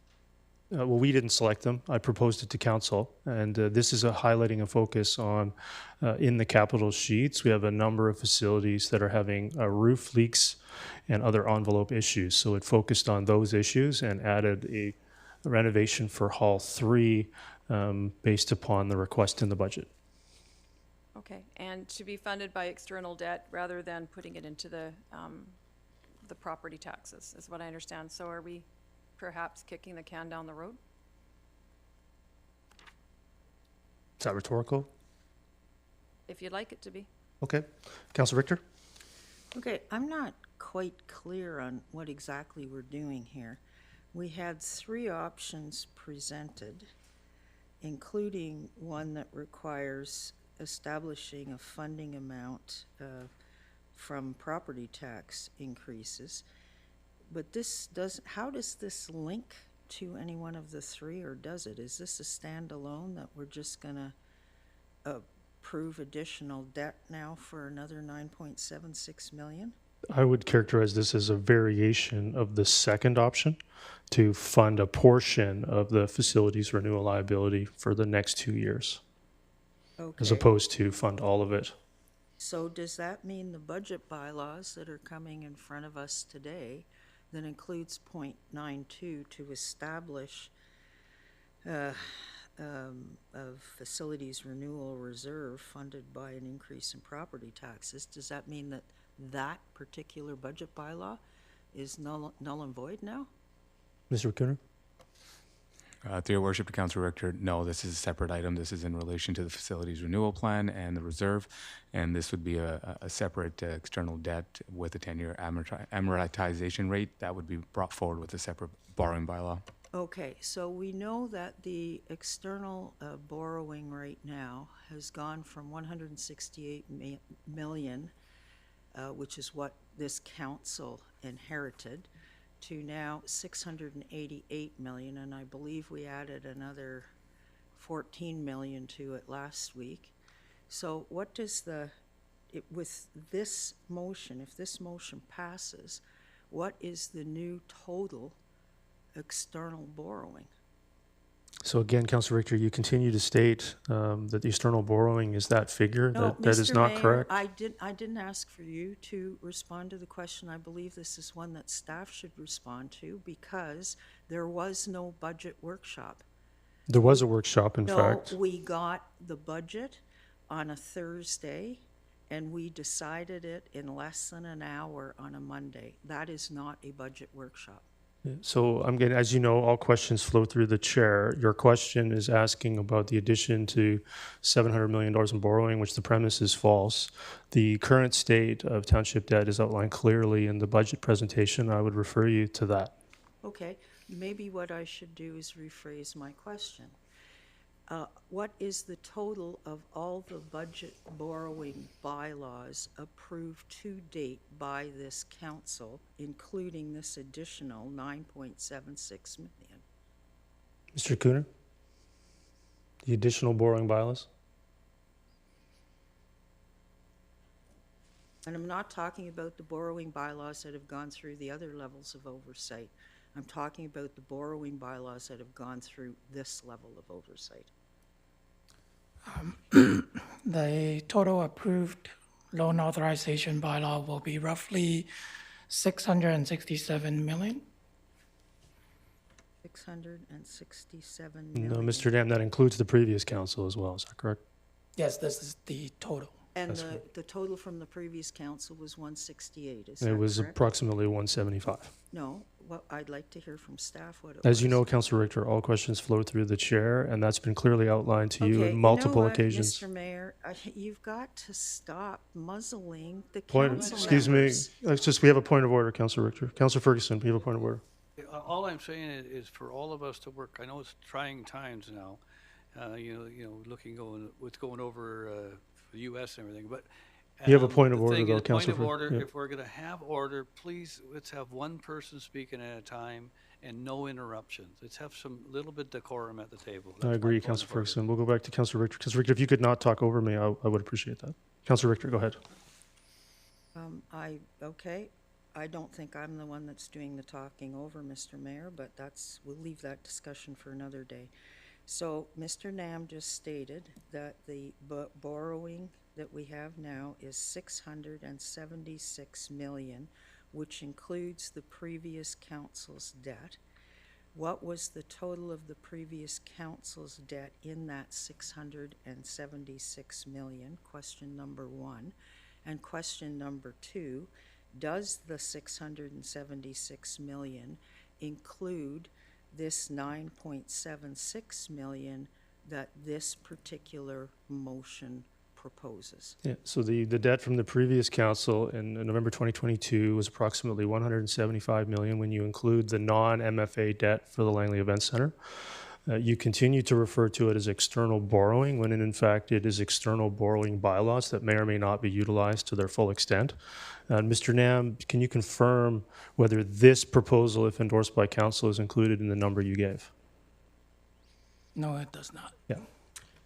Well, we didn't select them. I proposed it to council, and this is a highlighting a focus on in the capital sheets. We have a number of facilities that are having roof leaks and other envelope issues. So it focused on those issues and added a renovation for Hall 3 based upon the request in the budget. Okay, and to be funded by external debt rather than putting it into the property taxes, is what I understand. So are we perhaps kicking the can down the road? Is that rhetorical? If you'd like it to be. Okay. Councillor Richter? Okay, I'm not quite clear on what exactly we're doing here. We had 3 options presented, including one that requires establishing a funding amount from property tax increases. But this does, how does this link to any one of the 3, or does it? Is this a standalone that we're just gonna approve additional debt now for another 9.76 million? I would characterize this as a variation of the second option to fund a portion of the facilities renewal liability for the next 2 years, as Okay. opposed to fund all of it. So does that mean the budget bylaws that are coming in front of us today, that includes point 92 to establish a facilities renewal reserve funded by an increase in property taxes, does that mean that that particular budget bylaw is null and void now? Mr. Cooner? Through your worship to Council Richter, no, this is a separate item. This is in relation to the facilities renewal plan and the reserve, and this would be a separate external debt with a 10-year amortization rate that would be brought forward with a separate borrowing bylaw. Okay, so we know that the external borrowing right now has gone from 168 million, which is what this council inherited, to now 688 million, and I believe we added another 14 million to it last week. So what does with this motion, if this motion passes, what is the new total external borrowing? So again, Councillor Richter, you continue to state that the external borrowing is that figure. No, That is Mr. not Mayor, correct. I didn't ask for you to respond to the question. I believe this is one that staff should respond to, because there was no budget workshop. There was a workshop, in No, fact. we got the budget on a Thursday, and we decided it in less than an hour on a Monday. That is not a budget workshop. So I'm getting, as you know, all questions flow through the chair. Your question is asking about the addition to $700 million in borrowing, which the premise is false. The current state of township debt is outlined clearly in the budget presentation. I would refer you to that. Okay, maybe what I should do is rephrase my question. What is the total of all the budget borrowing bylaws approved to date by this council, including this additional 9.76 million? Mr. Cooner? The additional borrowing bylaws? And I'm not talking about the borrowing bylaws that have gone through the other levels of oversight. I'm talking about the borrowing bylaws that have gone through this level of oversight. The total approved loan authorization bylaw will be roughly 667 million. 667 million. No, Mr. Dam, that includes the previous council as well. Is that correct? Yes, this is the total. And That's the total from the previous council was 168, is It that was correct? approximately 175. No, well, I'd like to hear from staff what it was. As you know, Councillor Richter, all questions flow through the chair, and that's been clearly outlined to you Okay, on multiple know what, occasions. Mr. Mayor, you've got to stop muzzling the Point, council excuse me, members. it's just, we have a point of order, Councillor Richter. Councillor Ferguson, we have a point of order. All I'm saying is for all of us to work. I know it's trying times now, what's going over the U.S. and everything, but You have a point of the order, thing though, is, Councillor Point of Fer- order, yeah. if we're going to have order, please, let's have one person speaking at a time and no interruptions. Let's have some little bit decorum at the table. That's I my agree, point Councillor of order. Ferguson. We'll go back to Councillor Richter. Councillor Richter, if you could not talk over me, I would appreciate that. Councillor Richter, go ahead. Okay, I don't think I'm the one that's doing the talking over, Mr. Mayor, but we'll leave that discussion for another day. So, Mr. Nam just stated that the borrowing that we have now is 676 million, which includes the previous council's debt. What was the total of the previous council's debt in that 676 million? Question number one. And question number two, does the 676 million include this 9.76 million that this particular motion proposes? Yeah, so the debt from the previous council in November 2022 was approximately 175 million when you include the non-MFA debt for the Langley Event Center. You continue to refer to it as external borrowing when in fact it is external borrowing bylaws that may or may not be utilized to their full extent. Mr. Nam, can you confirm whether this proposal, if endorsed by council, is included in the number you gave? No, it does not. Yeah.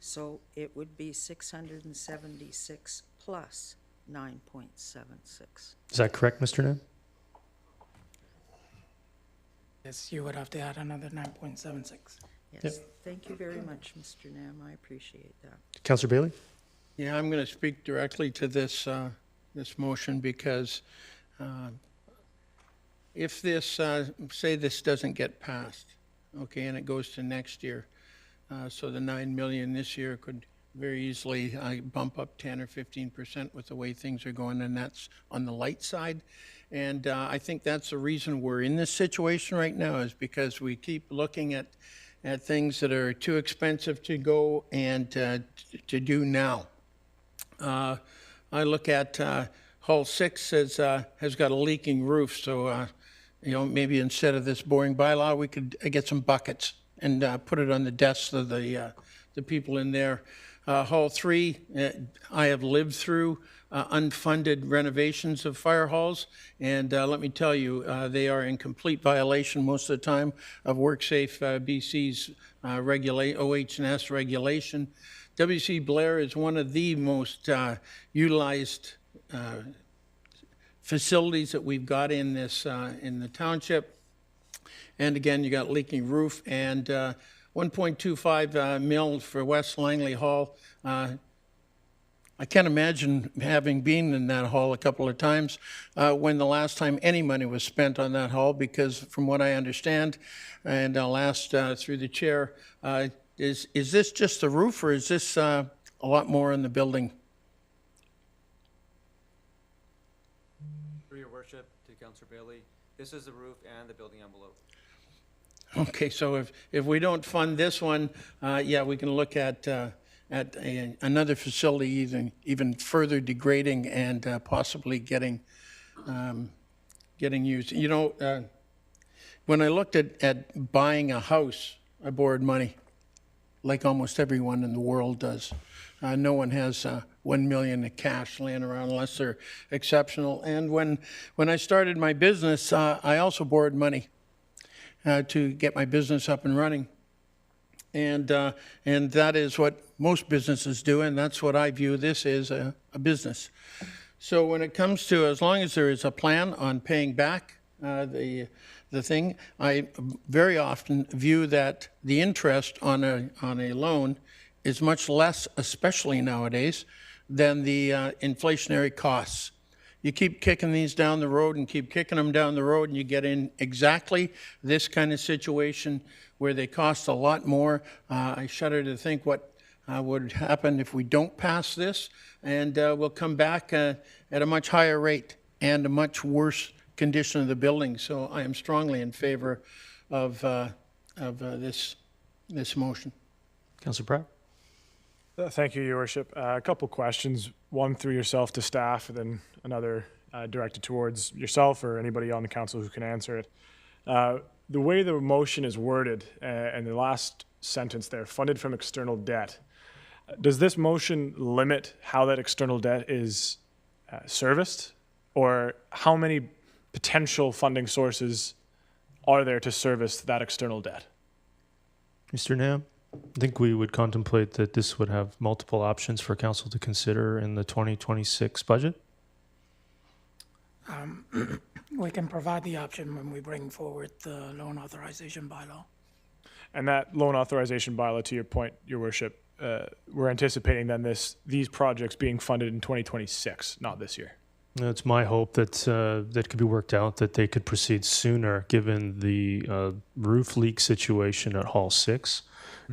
So it would be 676 plus 9.76. Is that correct, Mr. Nam? Yes, you would have to add another 9.76. Yes, Yep. thank you very much, Mr. Nam. I appreciate that. Councillor Bailey? Yeah, I'm going to speak directly to this, this motion because if this, say this doesn't get passed, okay, and it goes to next year, so the 9 million this year could very easily bump up 10 or 15% with the way things are going, and that's on the light side. And I think that's the reason we're in this situation right now, is because we keep looking at things that are too expensive to go and to do now. I look at Hull 6 has got a leaking roof, so you know, maybe instead of this boring bylaw, we could get some buckets and put it on the desks of the people in there. Hall 3, I have lived through unfunded renovations of fire halls, and let me tell you, they are in complete violation most of the time of WorkSafe BC's OH&S regulation. W.C. Blair is one of the most utilized facilities that we've got in this in the township. And again, you got leaking roof and 1.25 mil for West Langley Hall. I can't imagine, having been in that hall a couple of times, when the last time any money was spent on that hall, because from what I understand, and I'll ask through the chair, is this just the roof, or is this a lot more in the building? Through your worship, to Councillor Bailey, this is the roof and the building envelope. Okay, so if we don't fund this one, yeah, we can look at another facility even further degrading and possibly getting used. You know, when I looked at buying a house, I borrowed money, like almost everyone in the world does. No one has 1 million in cash laying around unless they're exceptional. And when I started my business, I also borrowed money to get my business up and running. And that is what most businesses do, and that's what I view this as, a business. So when it comes to, as long as there is a plan on paying back the thing, I very often view that the interest on a loan is much less, especially nowadays, than the inflationary costs. You keep kicking these down the road and keep kicking them down the road, and you get in exactly this kind of situation where they cost a lot more. I shudder to think what would happen if we don't pass this, and we'll come back at a much higher rate and a much worse condition of the building. So I am strongly in favor of this motion. Councillor Pratt? Thank you, Your Worship. A couple questions, one through yourself to staff, and then another directed towards yourself or anybody on the council who can answer it. The way the motion is worded, and the last sentence there, funded from external debt, does this motion limit how that external debt is serviced, or how many potential funding sources are there to service that external debt? Mr. Nam? I think we would contemplate that this would have multiple options for council to consider in the 2026 budget. We can provide the option when we bring forward the loan authorization bylaw. And that loan authorization bylaw, to your point, Your Worship, we're anticipating then these projects being funded in 2026, not this year. It's my hope that that could be worked out, that they could proceed sooner, given the roof leak situation at Hall 6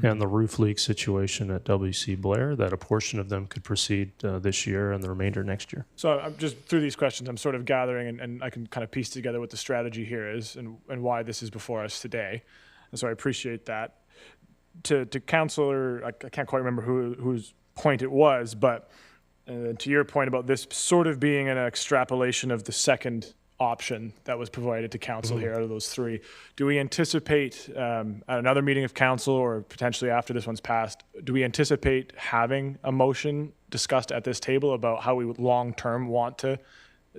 and the roof leak situation at WC Blair, that a portion of them could proceed this year and the remainder next year. So I'm just through these questions, I'm sort of gathering, and I can kind of piece together what the strategy here is and why this is before us today. And so I appreciate that. To Councillor, I can't quite remember whose point it was, but to your point about this sort of being an extrapolation of the second option that was provided to council here out of those three, do we anticipate at another meeting of council, or potentially after this one's passed, do we anticipate having a motion discussed at this table about how we would long-term want to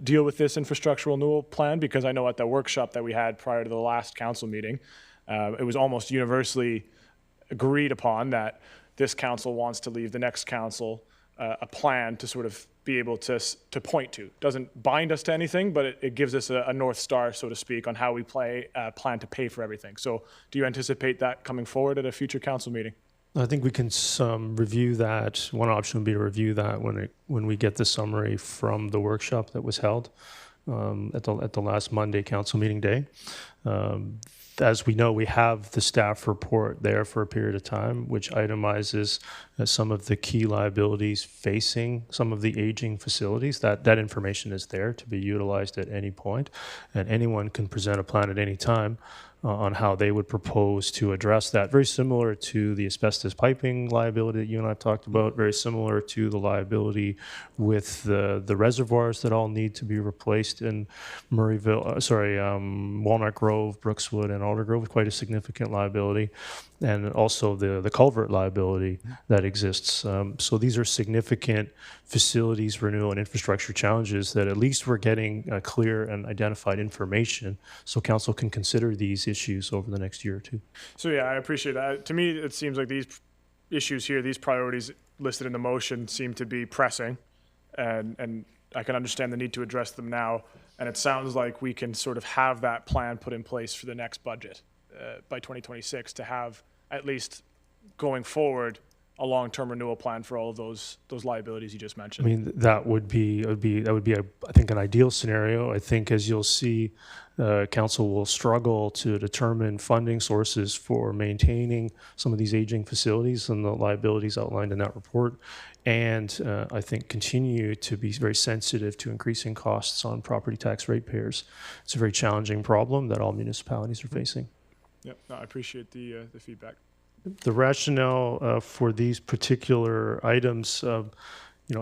deal with this infrastructural renewal plan? Because I know at the workshop that we had prior to the last council meeting, it was almost universally agreed upon that this council wants to leave the next council a plan to sort of be able to point to. Doesn't bind us to anything, but it gives us a North Star, so to speak, on how we plan to pay for everything. So do you anticipate that coming forward at a future council meeting? I think we can review that. One option would be to review that when we get the summary from the workshop that was held at the last Monday council meeting day. As we know, we have the staff report there for a period of time, which itemizes some of the key liabilities facing some of the aging facilities. That information is there to be utilized at any point, and anyone can present a plan at any time on how they would propose to address that. Very similar to the asbestos piping liability that you and I have talked about, very similar to the liability with the reservoirs that all need to be replaced in Walnut Grove, Brookswood, and Aldergrove, quite a significant liability, and also the culvert liability that exists. So these are significant facilities renewal and infrastructure challenges that at least we're getting clear and identified information so council can consider these issues over the next year or two. So yeah, I appreciate that. To me, it seems like these issues here, these priorities listed in the motion seem to be pressing, and I can understand the need to address them now. And it sounds like we can sort of have that plan put in place for the next budget by 2026 to have, at least going forward, a long-term renewal plan for all of those liabilities you just mentioned. I mean, that would be I think an ideal scenario. I think, as you'll see, council will struggle to determine funding sources for maintaining some of these aging facilities and the liabilities outlined in that report, and I think continue to be very sensitive to increasing costs on property tax ratepayers. It's a very challenging problem that all municipalities are facing. Yep, no, I appreciate the feedback. The rationale for these particular items,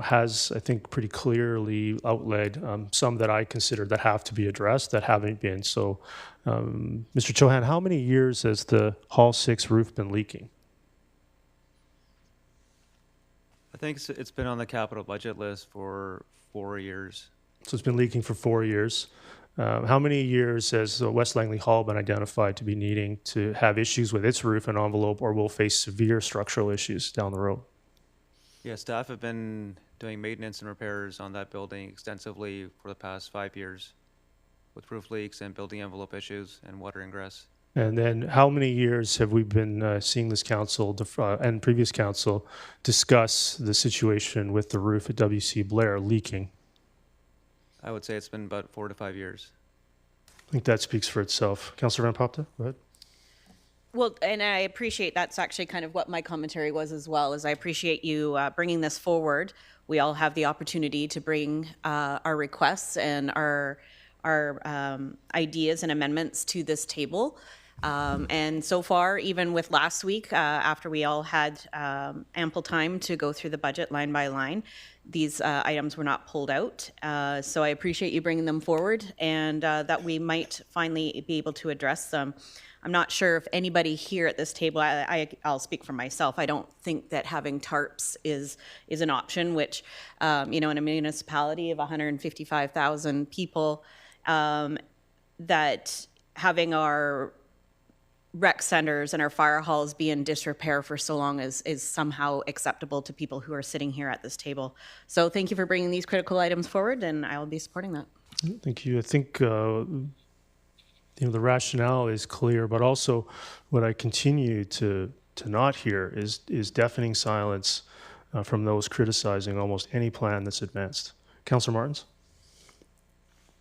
has, I think, pretty clearly outlaid some that I consider that have to be addressed that haven't been. So, Mr. Chohan, how many years has the Hall 6 roof been leaking? I think it's been on the capital budget list for 4 years. So it's been leaking for 4 years. How many years has West Langley Hall been identified to be needing to have issues with its roof and envelope, or will face severe structural issues down the road? Yeah, staff have been doing maintenance and repairs on that building extensively for the past 5 years with roof leaks and building envelope issues and water ingress. And then how many years have we been seeing this council and previous council discuss the situation with the roof at WC Blair leaking? I would say it's been about 4 to 5 years. I think that speaks for itself. Councillor Van Popta, go ahead. Well, and I appreciate that's actually kind of what my commentary was as well, is I appreciate you bringing this forward. We all have the opportunity to bring our requests and our ideas and amendments to this table. And so far, even with last week, after we all had ample time to go through the budget line by line, these items were not pulled out. So I appreciate you bringing them forward, and that we might finally be able to address them. I'm not sure if anybody here at this table, I'll speak for myself, I don't think that having tarps is an option, which, in a municipality of 155,000 people, that having our rec centers and our fire halls be in disrepair for so long is somehow acceptable to people who are sitting here at this table. So thank you for bringing these critical items forward, and I will be supporting that. Thank you. I think the rationale is clear, but also what I continue to not hear is deafening silence from those criticizing almost any plan that's advanced. Councillor Martins?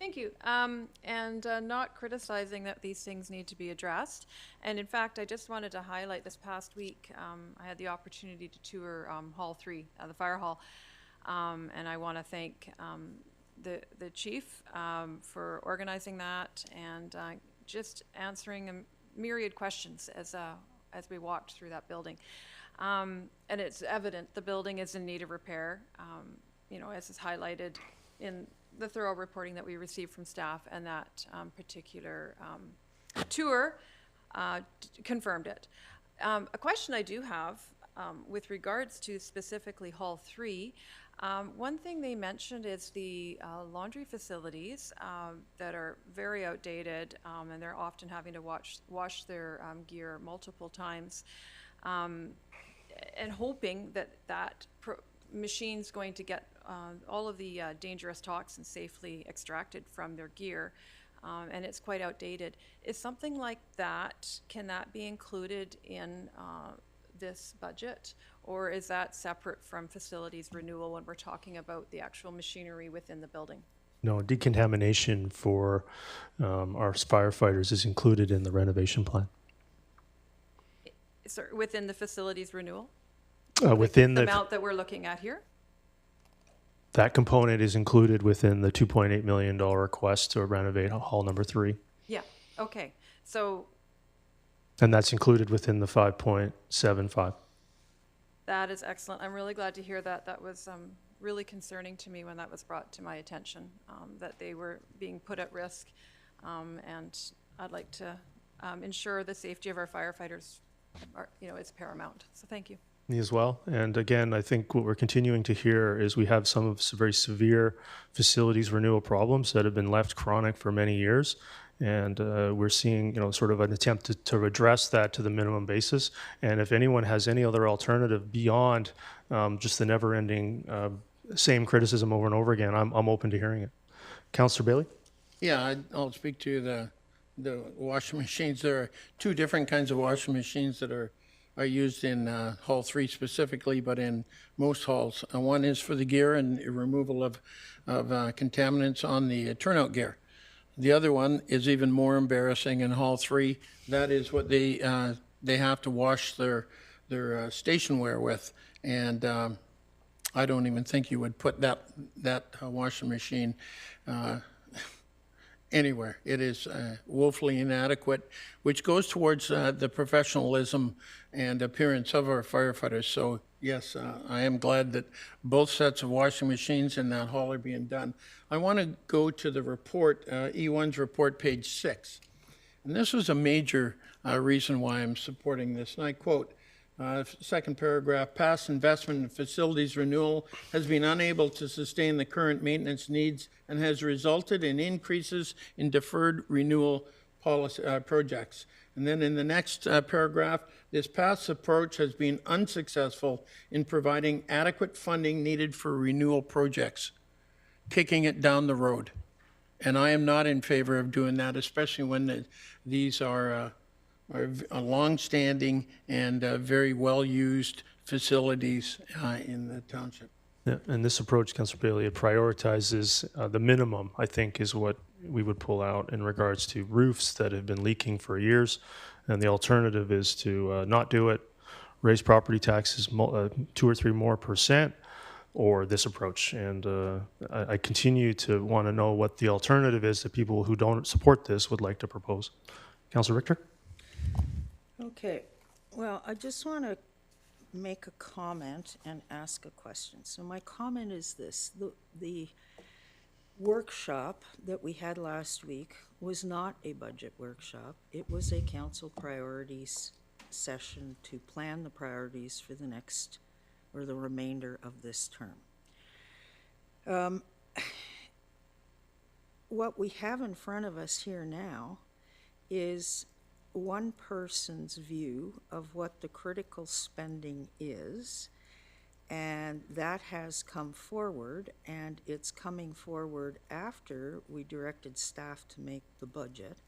Thank you. And not criticizing that these things need to be addressed. And in fact, I just wanted to highlight this past week, I had the opportunity to tour Hall 3, the fire hall. And I want to thank the chief for organizing that and just answering a myriad questions as we walked through that building. And it's evident the building is in need of repair, as is highlighted in the thorough reporting that we received from staff, and that particular tour confirmed it. A question I do have with regards to specifically Hall 3, one thing they mentioned is the laundry facilities that are very outdated, and they're often having to wash their gear multiple times, and hoping that machine's going to get all of the dangerous toxins safely extracted from their gear, and it's quite outdated. Is something like that, can that be included in this budget, or is that separate from facilities renewal when we're talking about the actual machinery within the building? No, decontamination for our firefighters is included in the renovation plan. Sorry, within the facilities renewal? Within the the amount that we're looking at here? that component is included within the $2.8 million request to renovate Hall number 3. Yeah, okay. So And that's included within the 5.75. that is excellent. I'm really glad to hear that. That was really concerning to me when that was brought to my attention, that they were being put at risk. And I'd like to ensure the safety of our firefighters is paramount. So thank you. Me as well. And again, I think what we're continuing to hear is we have some very severe facilities renewal problems that have been left chronic for many years. And we're seeing, sort of an attempt to address that to the minimum basis. And if anyone has any other alternative beyond just the never-ending same criticism over and over again, I'm open to hearing it. Councillor Bailey? Yeah, I'll speak to the washing machines. There are two different kinds of washing machines that are used in Hall 3 specifically, but in most halls. One is for the gear and removal of contaminants on the turnout gear. The other one is even more embarrassing in Hall 3. That is what they have to wash their stationware with, and I don't even think you would put that washing machine anywhere. It is woefully inadequate, which goes towards the professionalism and appearance of our firefighters. So yes, I am glad that both sets of washing machines in that hall are being done. I want to go to the report, E1's report, page 6. And this was a major reason why I'm supporting this. And I quote, second paragraph, past investment in facilities renewal has been unable to sustain the current maintenance needs and has resulted in increases in deferred renewal policy, projects. And then in the next paragraph, this past approach has been unsuccessful in providing adequate funding needed for renewal projects, kicking it down the road. And I am not in favor of doing that, especially when these are long-standing and very well-used facilities in the township. Yeah, and this approach, Councillor Bailey, it prioritizes the minimum, I think, is what we would pull out in regards to roofs that have been leaking for years. And the alternative is to not do it, raise property taxes 2 or 3 more %, or this approach. And I continue to want to know what the alternative is that people who don't support this would like to propose. Councillor Richter? Okay, well, I just want to make a comment and ask a question. So my comment is this: the workshop that we had last week was not a budget workshop. It was a council priorities session to plan the priorities for the next or the remainder of this term. What we have in front of us here now is one person's view of what the critical spending is, and that has come forward, and it's coming forward after we directed staff to make the budget,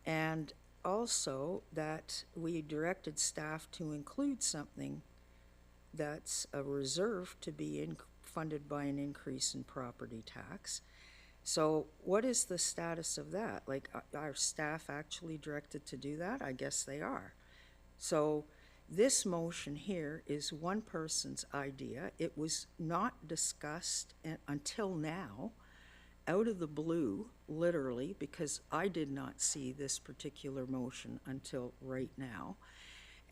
and also that we directed staff to include something that's a reserve to be funded by an increase in property tax. So what is the status of that? Like, are staff actually directed to do that? I guess they are. So this motion here is one person's idea. It was not discussed until now, out of the blue, literally, because I did not see this particular motion until right now.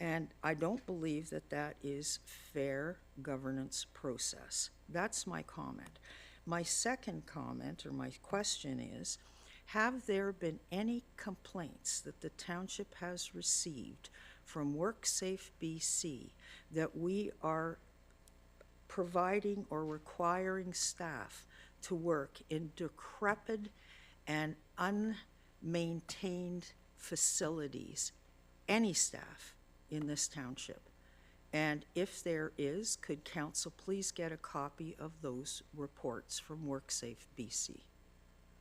And I don't believe that that is fair governance process. That's my comment. My second comment, or my question is, have there been any complaints that the township has received from WorkSafe BC that we are providing or requiring staff to work in decrepit and unmaintained facilities, any staff in this township? And if there is, could council please get a copy of those reports from WorkSafe BC?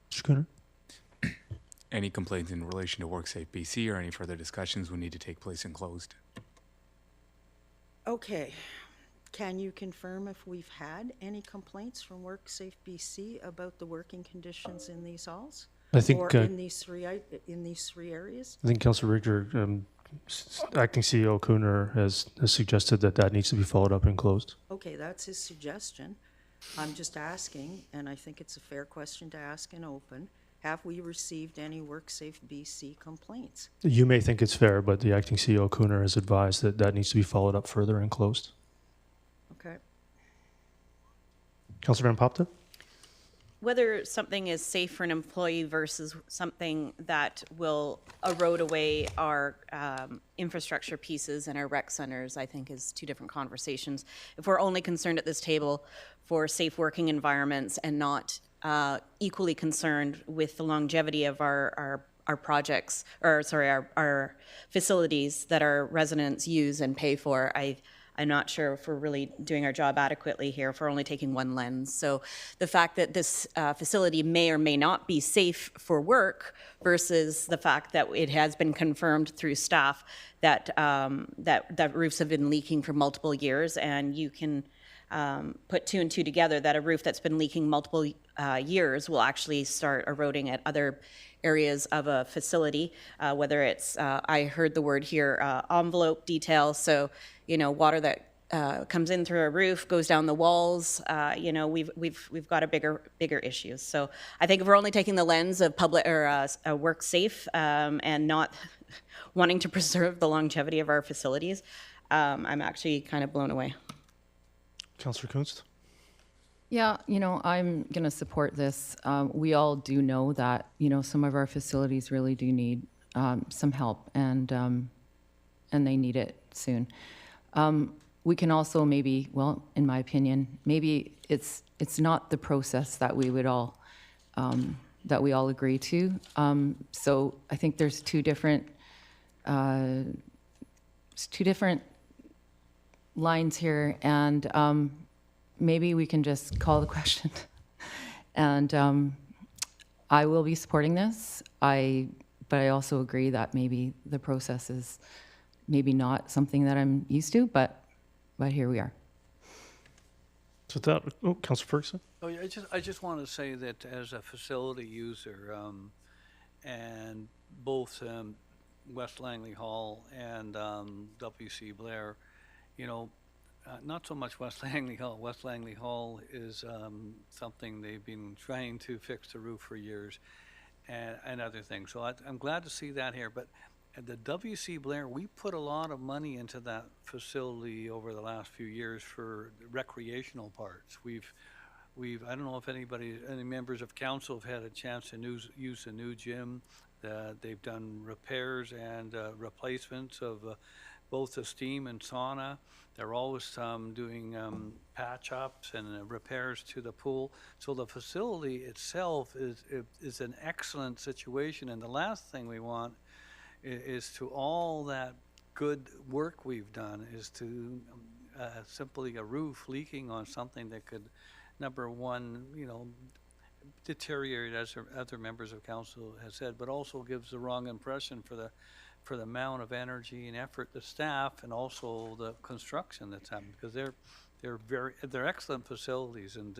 Schooner? Any complaints in relation to WorkSafe BC or any further discussions would need to take place in closed. Okay. Can you confirm if we've had any complaints from WorkSafe BC about the working conditions in these halls? I think, or in these three areas? I think Councillor Richter, Acting CEO Cooner has suggested that that needs to be followed up and closed. Okay, that's his suggestion. I'm just asking, and I think it's a fair question to ask in open. Have we received any WorkSafe BC complaints? You may think it's fair, but the Acting CEO Cooner has advised that that needs to be followed up further and closed. Okay. Councillor Van Popta? Whether something is safe for an employee versus something that will erode away our infrastructure pieces and our rec centers, I think is two different conversations. If we're only concerned at this table for safe working environments and not equally concerned with the longevity of our projects, or sorry, our facilities that our residents use and pay for, I'm not sure if we're really doing our job adequately here if we're only taking one lens. So the fact that this facility may or may not be safe for work versus the fact that it has been confirmed through staff that that roofs have been leaking for multiple years, and you can put two and two together that a roof that's been leaking multiple years will actually start eroding at other areas of a facility, whether it's, I heard the word here, envelope detail, so, you know, water that comes in through a roof, goes down the walls, you know, we've got a bigger issues. So I think if we're only taking the lens of public or work safe and not wanting to preserve the longevity of our facilities, I'm actually kind of blown away. Councillor Kunst? Yeah, you know, I'm going to support this. We all do know that, you know, some of our facilities really do need some help, and they need it soon. We can also maybe, well, in my opinion, maybe it's not the process that we would all agree to. So I think there's two different lines here, and maybe we can just call the question. And I will be supporting this. But I also agree that maybe the process is maybe not something that I'm used to, but here we are. So that, oh, Councillor Ferguson? Oh, yeah, I just want to say that as a facility user, and both West Langley Hall and WC Blair, you know, not so much West Langley Hall. West Langley Hall is something they've been trying to fix the roof for years, and other things. So I'm glad to see that here. But at the WC Blair, we put a lot of money into that facility over the last few years for recreational parts. I don't know if any members of council have had a chance to use the new gym. They've done repairs and replacements of both the steam and sauna. They're always doing patch ups and repairs to the pool. So the facility itself is an excellent situation. And the last thing we want is to all that good work we've done is to simply a roof leaking on something that could, number one, you know, deteriorate, as other members of council has said, but also gives the wrong impression for the amount of energy and effort the staff and also the construction that's happening, because they're excellent facilities, and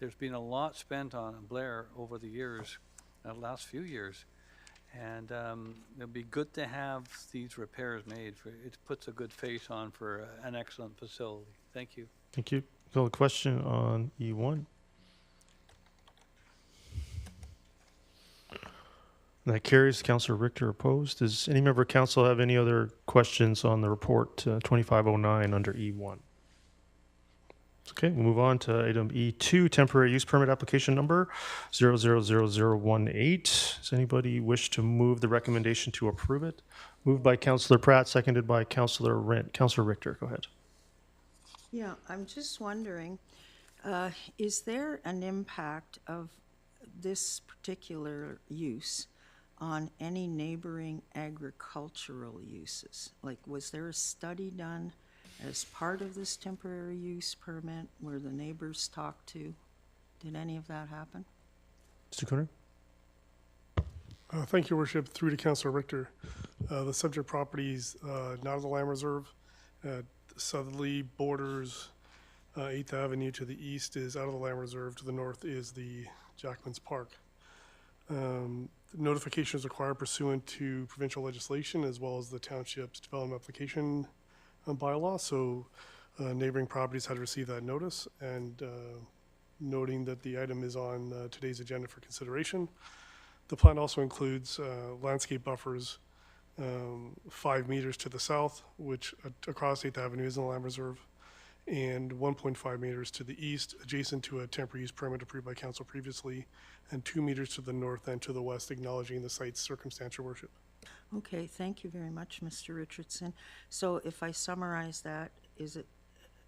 there's been a lot spent on Blair over the years, last few years. And it'd be good to have these repairs made. It puts a good face on for an excellent facility. Thank you. Thank you. Call a question on E1. That carries. Councillor Richter opposed. Does any member of council have any other questions on the report 2509 under E1? Okay, we'll move on to item E2, temporary use permit application number 000018. Does anybody wish to move the recommendation to approve it? Moved by Councillor Pratt, seconded by Councillor Rent. Councillor Richter, go ahead. Yeah, I'm just wondering, is there an impact of this particular use on any neighboring agricultural uses? Like, was there a study done as part of this temporary use permit where the neighbors talked to? Did any of that happen? Mr. Cooner? Thank you, Worship. Through to Councillor Richter. The subject properties not of the Land Reserve. Southerly borders 8th Avenue. To the east is out of the Land Reserve. To the north is the Jackman's Park. Notification is required pursuant to provincial legislation as well as the township's development application bylaw. So neighboring properties had to receive that notice, and noting that the item is on today's agenda for consideration. The plan also includes landscape buffers 5 meters to the south, which across 8th Avenue is in the Land Reserve, and 1.5 meters to the east, adjacent to a temporary use permit approved by council previously, and 2 meters to the north and to the west, acknowledging the site's circumstantial worship. Okay, thank you very much, Mr. Richardson. So if I summarize that,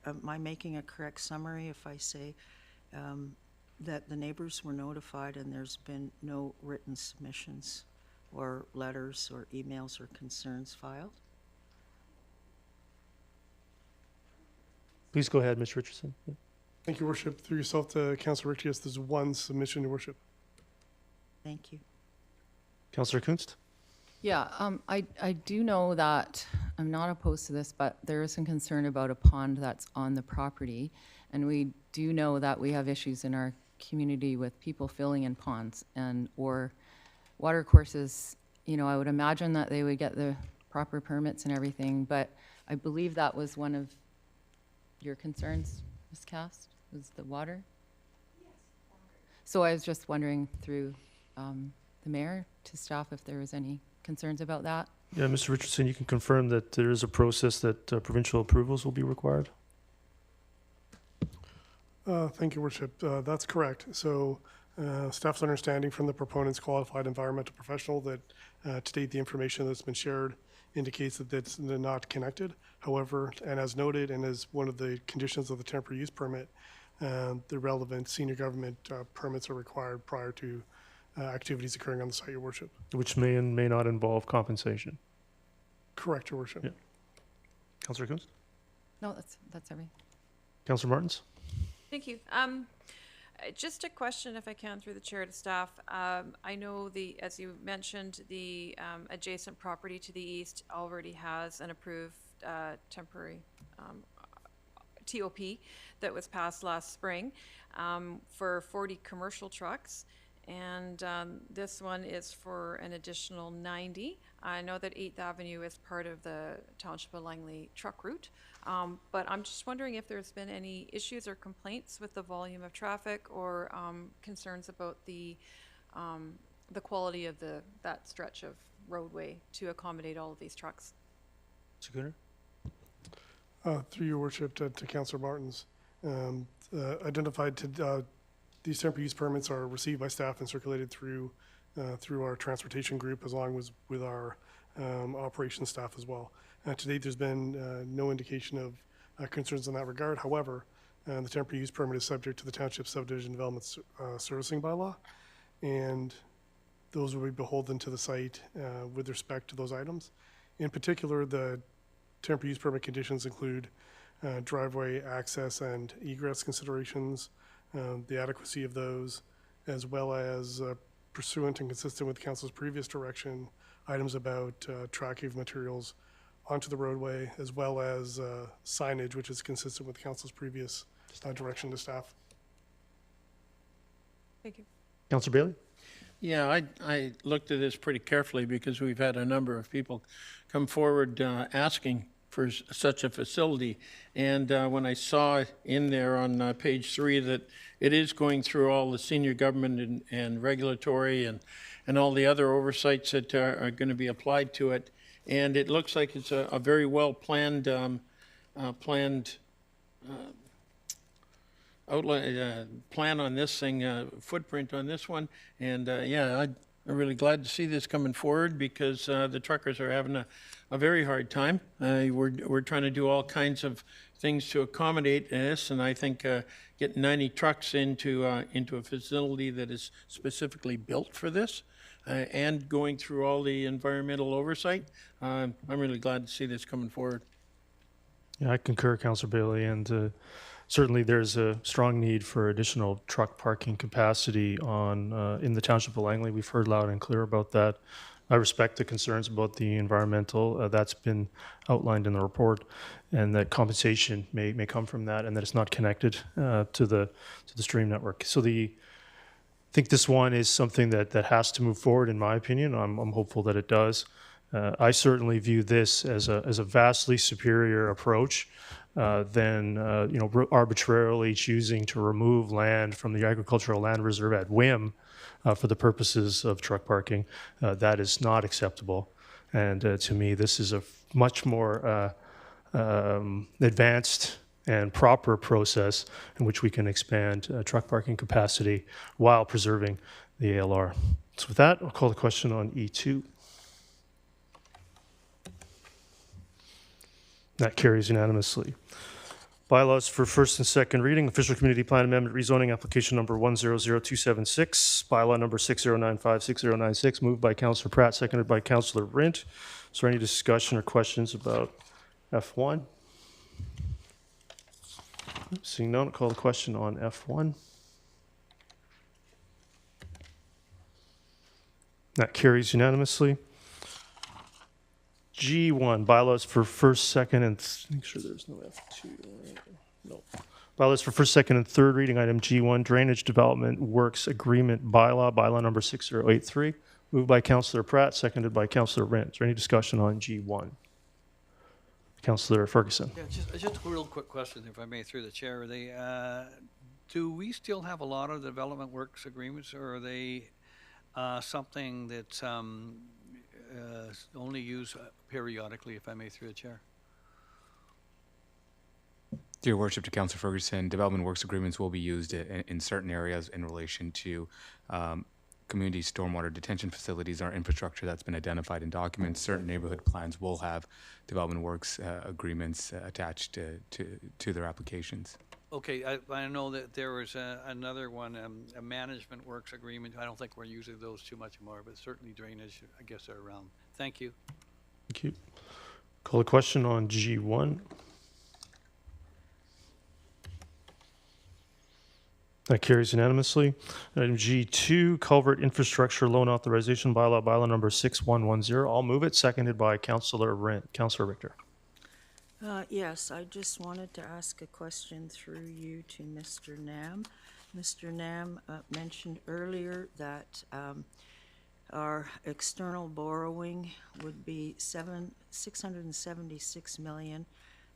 am I making a correct summary if I say that the neighbors were notified and there's been no written submissions or letters or emails or concerns filed? Please go ahead, Ms. Richardson. Yeah. Thank you, Worship. Through yourself to Councillor Richter, yes, there's one submission, Your Worship. Thank you. Councillor Kunst? Yeah, I do know that, I'm not opposed to this, but there is some concern about a pond that's on the property. And we do know that we have issues in our community with people filling in ponds or water courses. You know, I would imagine that they would get the proper permits and everything, but I believe that was one of your concerns, Ms. Cast, was the water? Yes, water. So I was just wondering through the mayor to staff if there was any concerns about that. Yeah, Mr. Richardson, you can confirm that there is a process that provincial approvals will be required? Thank you, Worship. That's correct. So staff's understanding from the proponent's qualified environmental professional that to date the information that's been shared indicates that they're not connected. However, and as noted, and as one of the conditions of the temporary use permit, the relevant senior government permits are required prior to activities occurring on the site, Your Worship. Which may and may not involve compensation. Correct, Your Worship. Yeah. Councillor Kunst? No, that's everything. Councillor Martins? Thank you. Just a question, if I can, through the chair to staff. I know as you mentioned, the adjacent property to the east already has an approved temporary TOP that was passed last spring for 40 commercial trucks. And this one is for an additional 90. I know that 8th Avenue is part of the Township of Langley truck route, but I'm just wondering if there's been any issues or complaints with the volume of traffic or concerns about the quality of that stretch of roadway to accommodate all of these trucks. Mr. Cooner? Through Your Worship to Councillor Martins, identified to these temporary use permits are received by staff and circulated through our transportation group, as long as with our operations staff as well. To date, there's been no indication of concerns in that regard. However, the temporary use permit is subject to the Township Subdivision Development Servicing Bylaw, and those will be beholden to the site with respect to those items. In particular, the temporary use permit conditions include driveway access and egress considerations, the adequacy of those, as well as pursuant and consistent with council's previous direction, items about tracking of materials onto the roadway, as well as signage, which is consistent with council's previous direction to staff. Thank you. Councillor Bailey? Yeah, I looked at this pretty carefully because we've had a number of people come forward asking for such a facility. And when I saw in there on page 3 that it is going through all the senior government and regulatory and all the other oversights that are going to be applied to it, and it looks like it's a very well planned outline, plan on this thing, footprint on this one. And yeah, I'm really glad to see this coming forward because the truckers are having a very hard time. We're trying to do all kinds of things to accommodate this, and I think getting 90 trucks into a facility that is specifically built for this and going through all the environmental oversight, I'm really glad to see this coming forward. Yeah, I concur, Councillor Bailey, and certainly there's a strong need for additional truck parking capacity in the Township of Langley. We've heard loud and clear about that. I respect the concerns about the environmental. That's been outlined in the report, and that compensation may come from that, and that it's not connected to the stream network. So I think this one is something that has to move forward, in my opinion. I'm hopeful that it does. I certainly view this as a vastly superior approach than arbitrarily choosing to remove land from the agricultural land reserve at whim for the purposes of truck parking. That is not acceptable, and to me, this is a much more advanced and proper process in which we can expand truck parking capacity while preserving the ALR. So with that, I'll call the question on E2. That carries unanimously. Bylaws for first and second reading. Official Community Plan Amendment Rezoning Application Number 100276. Bylaw Number 6095-6096. Moved by Councillor Pratt, seconded by Councillor Rint. Is there any discussion or questions about F1? Seeing none, I'll call the question on F1. That carries unanimously. G1, bylaws for first, second, and make sure there's no F2. No. Bylaws for first, second, and third reading. Item G1, Drainage Development Works Agreement bylaw number 6083. Moved by Councillor Pratt, seconded by Councillor Rint. Is there any discussion on G1? Councillor Ferguson. Yeah, just a real quick question, if I may, through the chair. Do we still have a lot of development works agreements, or are they something that's only used periodically, if I may, through the chair? Your Worship, to Councillor Ferguson, development works agreements will be used in certain areas in relation to community stormwater detention facilities, our infrastructure that's been identified in documents. Certain neighborhood plans will have development works agreements attached to their applications. Okay, I know that there was another one, a management works agreement. I don't think we're using those too much more, but certainly drainage, I guess, are around. Thank you. Thank you. Call the question on G1. That carries unanimously. Item G2, Culvert Infrastructure Loan Authorization bylaw number 6110. I'll move it, seconded by Councillor Rint. Councillor Richter. Yes, I just wanted to ask a question through you to Mr. Nam. Mr. Nam mentioned earlier that our external borrowing would be $676 million.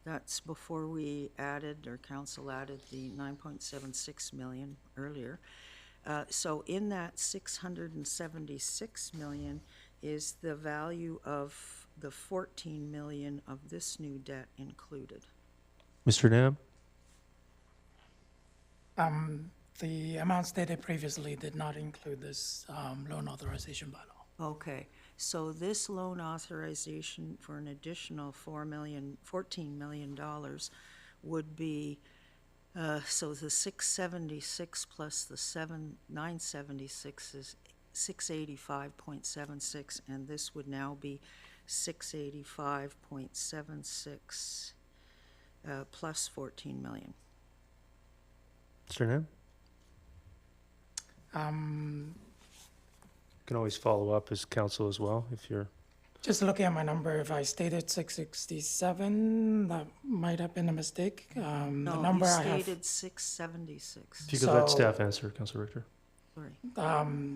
That's before we added, or council added, the $9.76 million earlier. So in that $676 million is the value of the $14 million of this new debt included. Mr. Nam? The amount stated previously did not include this loan authorization bylaw. Okay, so this loan authorization for an additional $14 million would be, so the 676 plus the 976 is 685.76, and this would now be 685.76 plus 14 million. Mr. Nam? You can always follow up as council as well if you're... Just looking at my number, if I stated 667, that might have been a mistake. No, the number you I have stated 676. If you could let staff answer, Councillor Richter. Sorry.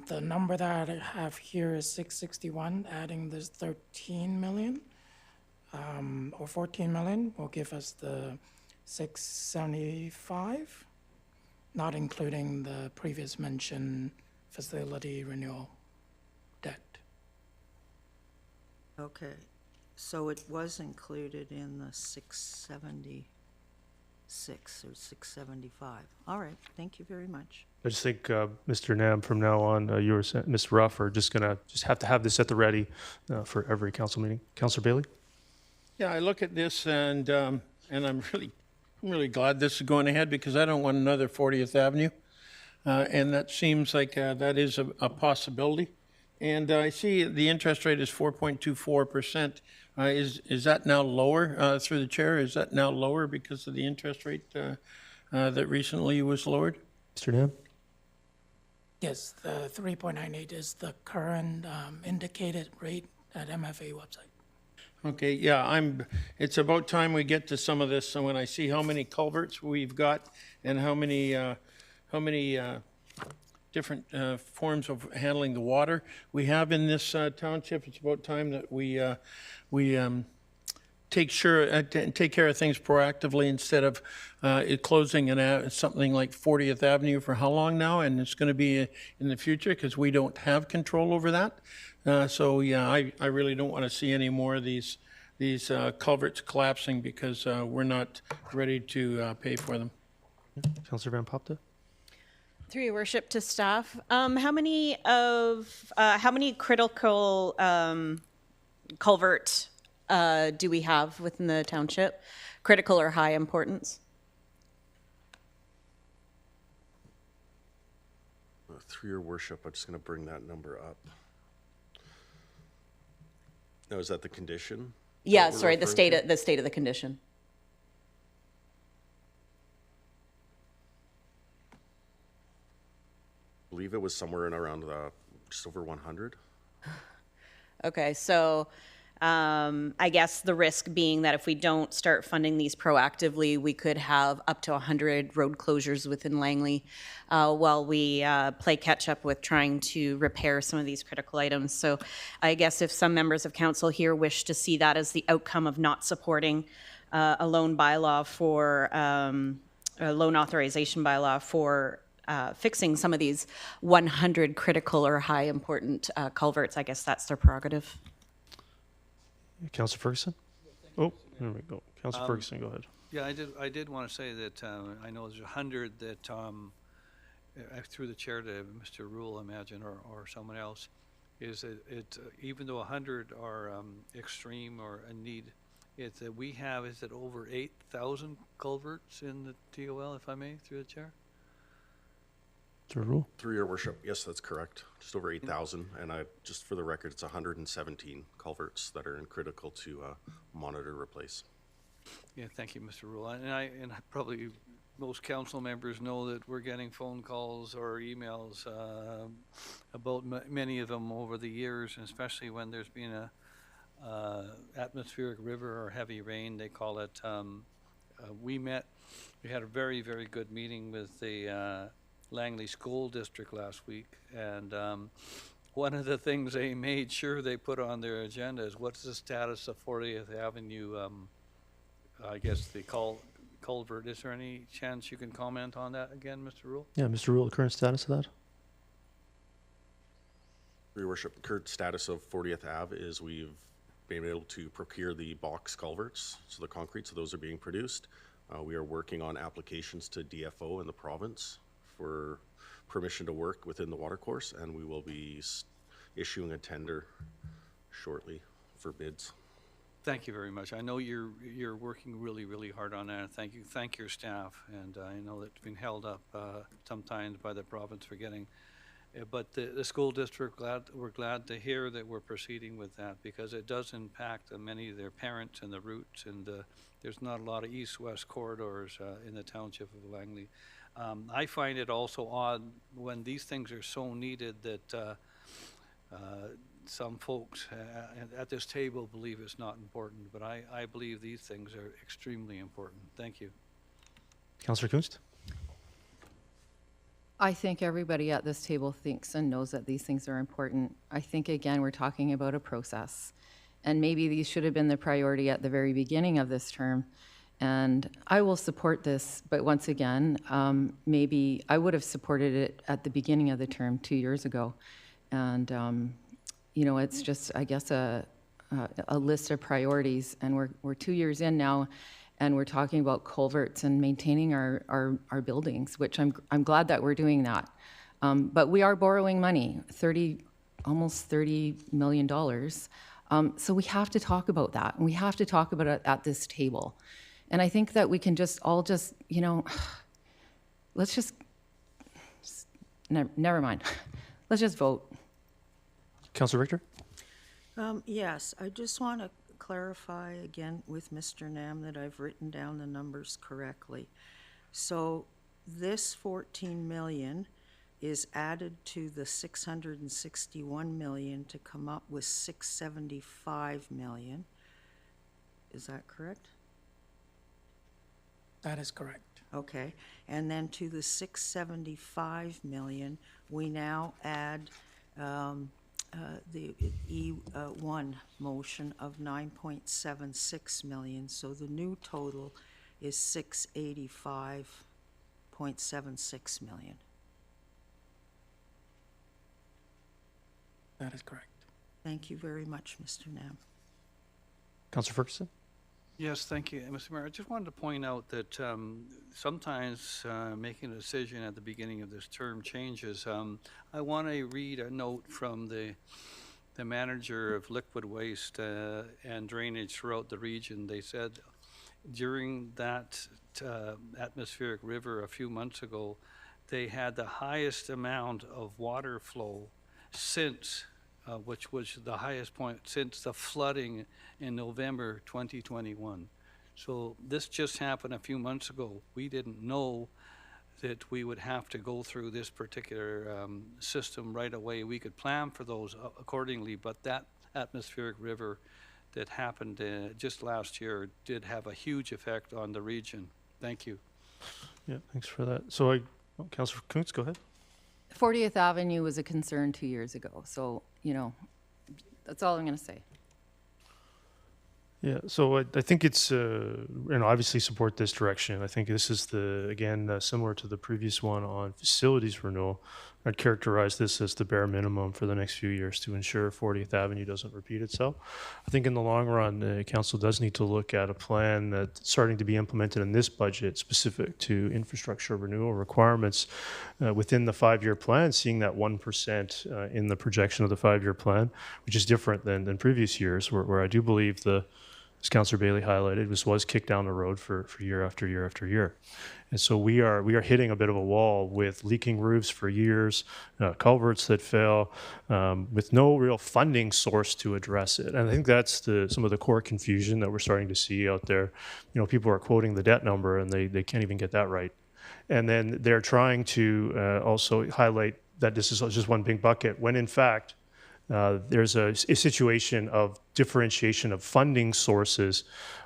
The number that I have here is 661, adding this 13 million, or 14 million will give us the 675, not including the previous mentioned facility renewal debt. Okay, so it was included in the 676 or 675. All right, thank you very much. I just think, Mr. Nam, from now on, you or Ms. Ruff are just gonna have to have this at the ready for every council meeting. Councillor Bailey? Yeah, I look at this and I'm really glad this is going ahead because I don't want another 40th Avenue. And that seems like that is a possibility. And I see the interest rate is 4.24%. Is that now lower, through the chair? Is that now lower because of the interest rate that recently was lowered? Mr. Nam? Yes, the 3.98 is the current indicated rate at MFA website. Okay, yeah, it's about time we get to some of this. So when I see how many culverts we've got and how many different forms of handling the water we have in this township, it's about time that we take care of things proactively instead of it closing something like 40th Avenue for how long now, and it's going to be in the future because we don't have control over that. So yeah, I really don't want to see any more of these culverts collapsing because we're not ready to pay for them. Councillor Van Popta? Through your worship to staff, how many critical culvert do we have within the township? Critical or high importance? Through your worship, I'm just going to bring that number up. Now, is that the condition? Yeah, sorry, the state of the condition. I believe it was somewhere in around just over 100. Okay, so I guess the risk being that if we don't start funding these proactively, we could have up to 100 road closures within Langley while we play catch up with trying to repair some of these critical items. So I guess if some members of council here wish to see that as the outcome of not supporting a loan bylaw for, a loan authorization bylaw for fixing some of these 100 critical or high important culverts, I guess that's their prerogative. Councillor Ferguson? Oh, there we go. Councillor Ferguson, go ahead. Yeah, I did want to say that I know there's 100 that I threw the chair to Mr. Rule, imagine, or someone else, is that even though 100 are extreme or in need, it's that we have, is it over 8,000 culverts in the TOL, if I may, through the chair? Rule? Through your worship, yes, that's correct. Just over 8,000, and just for the record, it's 117 culverts that are critical to monitor, replace. Yeah, thank you, Mr. Rule. And I probably most council members know that we're getting phone calls or emails about many of them over the years, and especially when there's been a atmospheric river or heavy rain, they call it. We had a very, very good meeting with the Langley School District last week, and one of the things they made sure they put on their agenda is what's the status of 40th Avenue, I guess the culvert. Is there any chance you can comment on that again, Mr. Rule? Yeah, Mr. Rule, the current status of that? Your worship, the current status of 40th Ave is we've been able to procure the box culverts, so the concrete, so those are being produced. We are working on applications to DFO in the province for permission to work within the watercourse, and we will be issuing a tender shortly for bids. Thank you very much. I know you're working really, really hard on that. Thank your staff, and I know that's been held up sometimes by the province for getting. But the school district, we're glad to hear that we're proceeding with that because it does impact many of their parents and the routes, and there's not a lot of east-west corridors in the township of Langley. I find it also odd when these things are so needed that some folks at this table believe it's not important, but I believe these things are extremely important. Thank you. Councillor Kunst? I think everybody at this table thinks and knows that these things are important. I think, again, we're talking about a process. And maybe these should have been the priority at the very beginning of this term. And I will support this, but once again, maybe I would have supported it at the beginning of the term 2 years ago. And, you know, it's just, I guess, a list of priorities. And we're 2 years in now, and we're talking about culverts and maintaining our buildings, which I'm glad that we're doing that. But we are borrowing money, almost $30 million. So we have to talk about that, and we have to talk about it at this table. And I think that we can all just, you know, let's just never mind. Let's just vote. Councillor Richter? Yes, I just want to clarify again with Mr. Nam that I've written down the numbers correctly. So this 14 million is added to the 661 million to come up with 675 million. Is that correct? That is correct. Okay, and then to the 675 million, we now add the E1 motion of 9.76 million, so the new total is 685.76 million. That is correct. Thank you very much, Mr. Nam. Councillor Ferguson? Yes, thank you, Mr. Mayor. I just wanted to point out that sometimes making a decision at the beginning of this term changes. I want to read a note from the manager of liquid waste and drainage throughout the region. They said during that atmospheric river a few months ago, they had the highest amount of water flow since which was the highest point since the flooding in November 2021. So this just happened a few months ago. We didn't know that we would have to go through this particular system right away. We could plan for those accordingly, but that atmospheric river that happened just last year did have a huge effect on the region. Thank you. Yeah, thanks for that. So Councillor Kuntz, go ahead. 40th Avenue was a concern 2 years ago. So, you know, that's all I'm going to say. Yeah, so I think it's, and obviously support this direction. I think this is again, similar to the previous one on facilities renewal. I'd characterize this as the bare minimum for the next few years to ensure 40th Avenue doesn't repeat itself. I think in the long run, council does need to look at a plan that's starting to be implemented in this budget specific to infrastructure renewal requirements within the 5-year plan, seeing that 1% in the projection of the 5-year plan, which is different than previous years, where I do believe as Councillor Bailey highlighted, was kicked down the road for year after year after year. And so we are hitting a bit of a wall with leaking roofs for years, culverts that fail, with no real funding source to address it. And I think that's some of the core confusion that we're starting to see out there. You know, people are quoting the debt number and they can't even get that right. And then they're trying to also highlight that this is just one big bucket, when in fact, there's a situation of differentiation of funding sources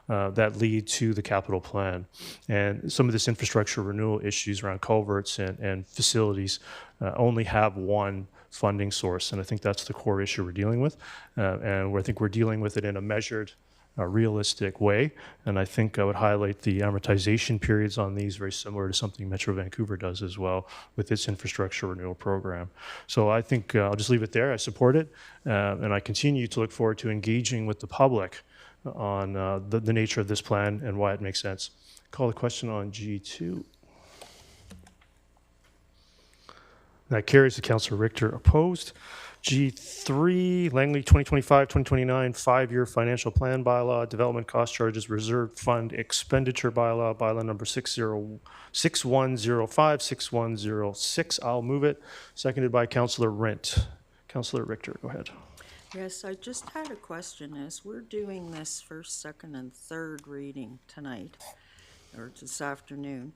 that lead to the capital plan. And some of this infrastructure renewal issues around culverts and facilities only have one funding source. And I think that's the core issue we're dealing with. And I think we're dealing with it in a measured, realistic way. And I think I would highlight the amortization periods on these very similar to something Metro Vancouver does as well with its infrastructure renewal program. So I think I'll just leave it there. I support it. And I continue to look forward to engaging with the public on the nature of this plan and why it makes sense. Call the question on G2. That carries to Councillor Richter opposed. G3, Langley 2025-2029 5-year financial plan bylaw, development cost charges, reserved fund expenditure bylaw number 6105, 6106. I'll move it. Seconded by Councillor Rent. Councillor Richter, go ahead. Yes, I just had a question. As we're doing this first, second, and third reading tonight, or this afternoon,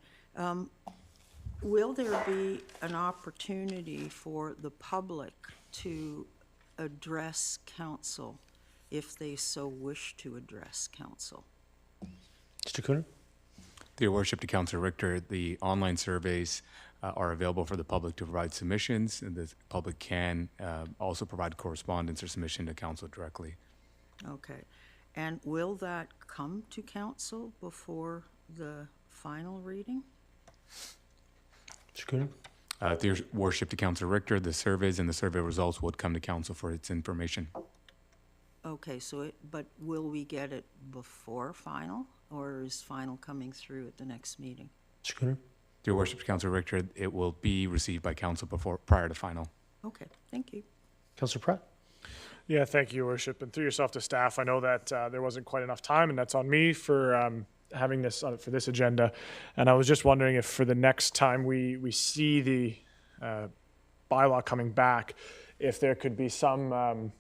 will there be an opportunity for the public to address council if they so wish to address council? Mr. Cooner? Your Worship, to Councillor Richter, the online surveys are available for the public to provide submissions, and the public can also provide correspondence or submission to council directly. Okay. And will that come to council before the final reading? Mr. Cooner? Your Worship, to Councillor Richter, the surveys and the survey results would come to council for its information. Okay, so but will we get it before final, or is final coming through at the next meeting? Mr. Cooner? Your Worship, to Councillor Richter, it will be received by council prior to final. Okay, thank you. Councillor Pratt? Yeah, thank you, Your Worship. And through yourself to staff, I know that there wasn't quite enough time, and that's on me for having this for this agenda. And I was just wondering if for the next time we see the bylaw coming back, if there could be some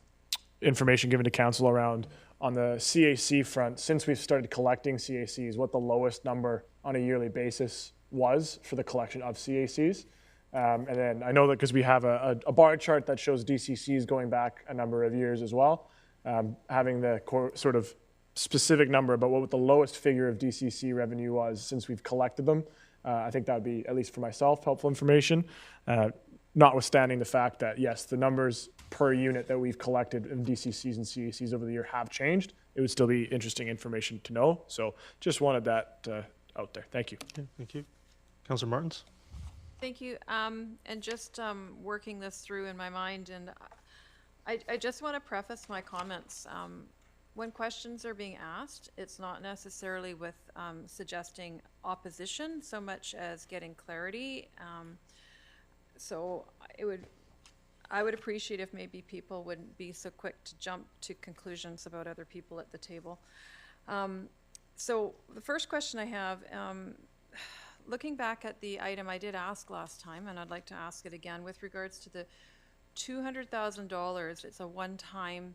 information given to council around on the CAC front, since we've started collecting CACs, what the lowest number on a yearly basis was for the collection of CACs. And then I know that because we have a bar chart that shows DCCs going back a number of years as well, having the sort of specific number about what the lowest figure of DCC revenue was since we've collected them. I think that would be, at least for myself, helpful information, notwithstanding the fact that, yes, the numbers per unit that we've collected in DCCs and CACs over the year have changed. It would still be interesting information to know. So just wanted that out there. Thank you. Yeah, thank you. Councillor Martins? Thank you. And just working this through in my mind, and I just want to preface my comments. When questions are being asked, it's not necessarily with suggesting opposition so much as getting clarity. So I would appreciate if maybe people wouldn't be so quick to jump to conclusions about other people at the table. So the first question I have, looking back at the item I did ask last time, and I'd like to ask it again, with regards to the $200,000, it's a one-time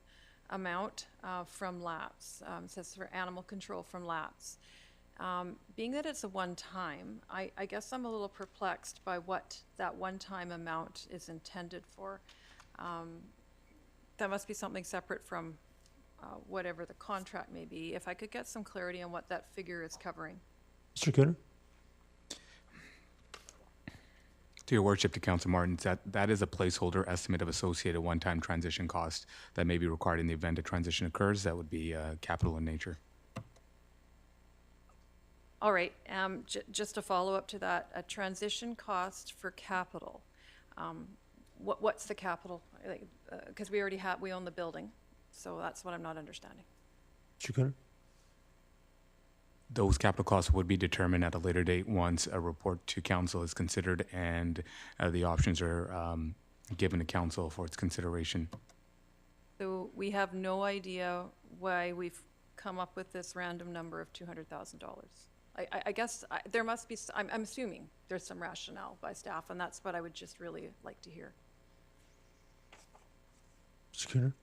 amount from lapse. It says for animal control from lapse. Being that it's a one-time, I guess I'm a little perplexed by what that one-time amount is intended for. That must be something separate from whatever the contract may be. If I could get some clarity on what that figure is covering. Mr. Cooner? To Your Worship, to Councillor Martins, that is a placeholder estimate of associated one-time transition cost that may be required in the event a transition occurs. That would be capital in nature. All right, just a follow-up to that, a transition cost for capital. What's the capital? Because we own the building, so that's what I'm not understanding. Mr. Cooner? Those capital costs would be determined at a later date once a report to council is considered and the options are given to council for its consideration. So we have no idea why we've come up with this random number of $200,000. I guess there must be, I'm assuming there's some rationale by staff, and that's what I would just really like to hear. Mr.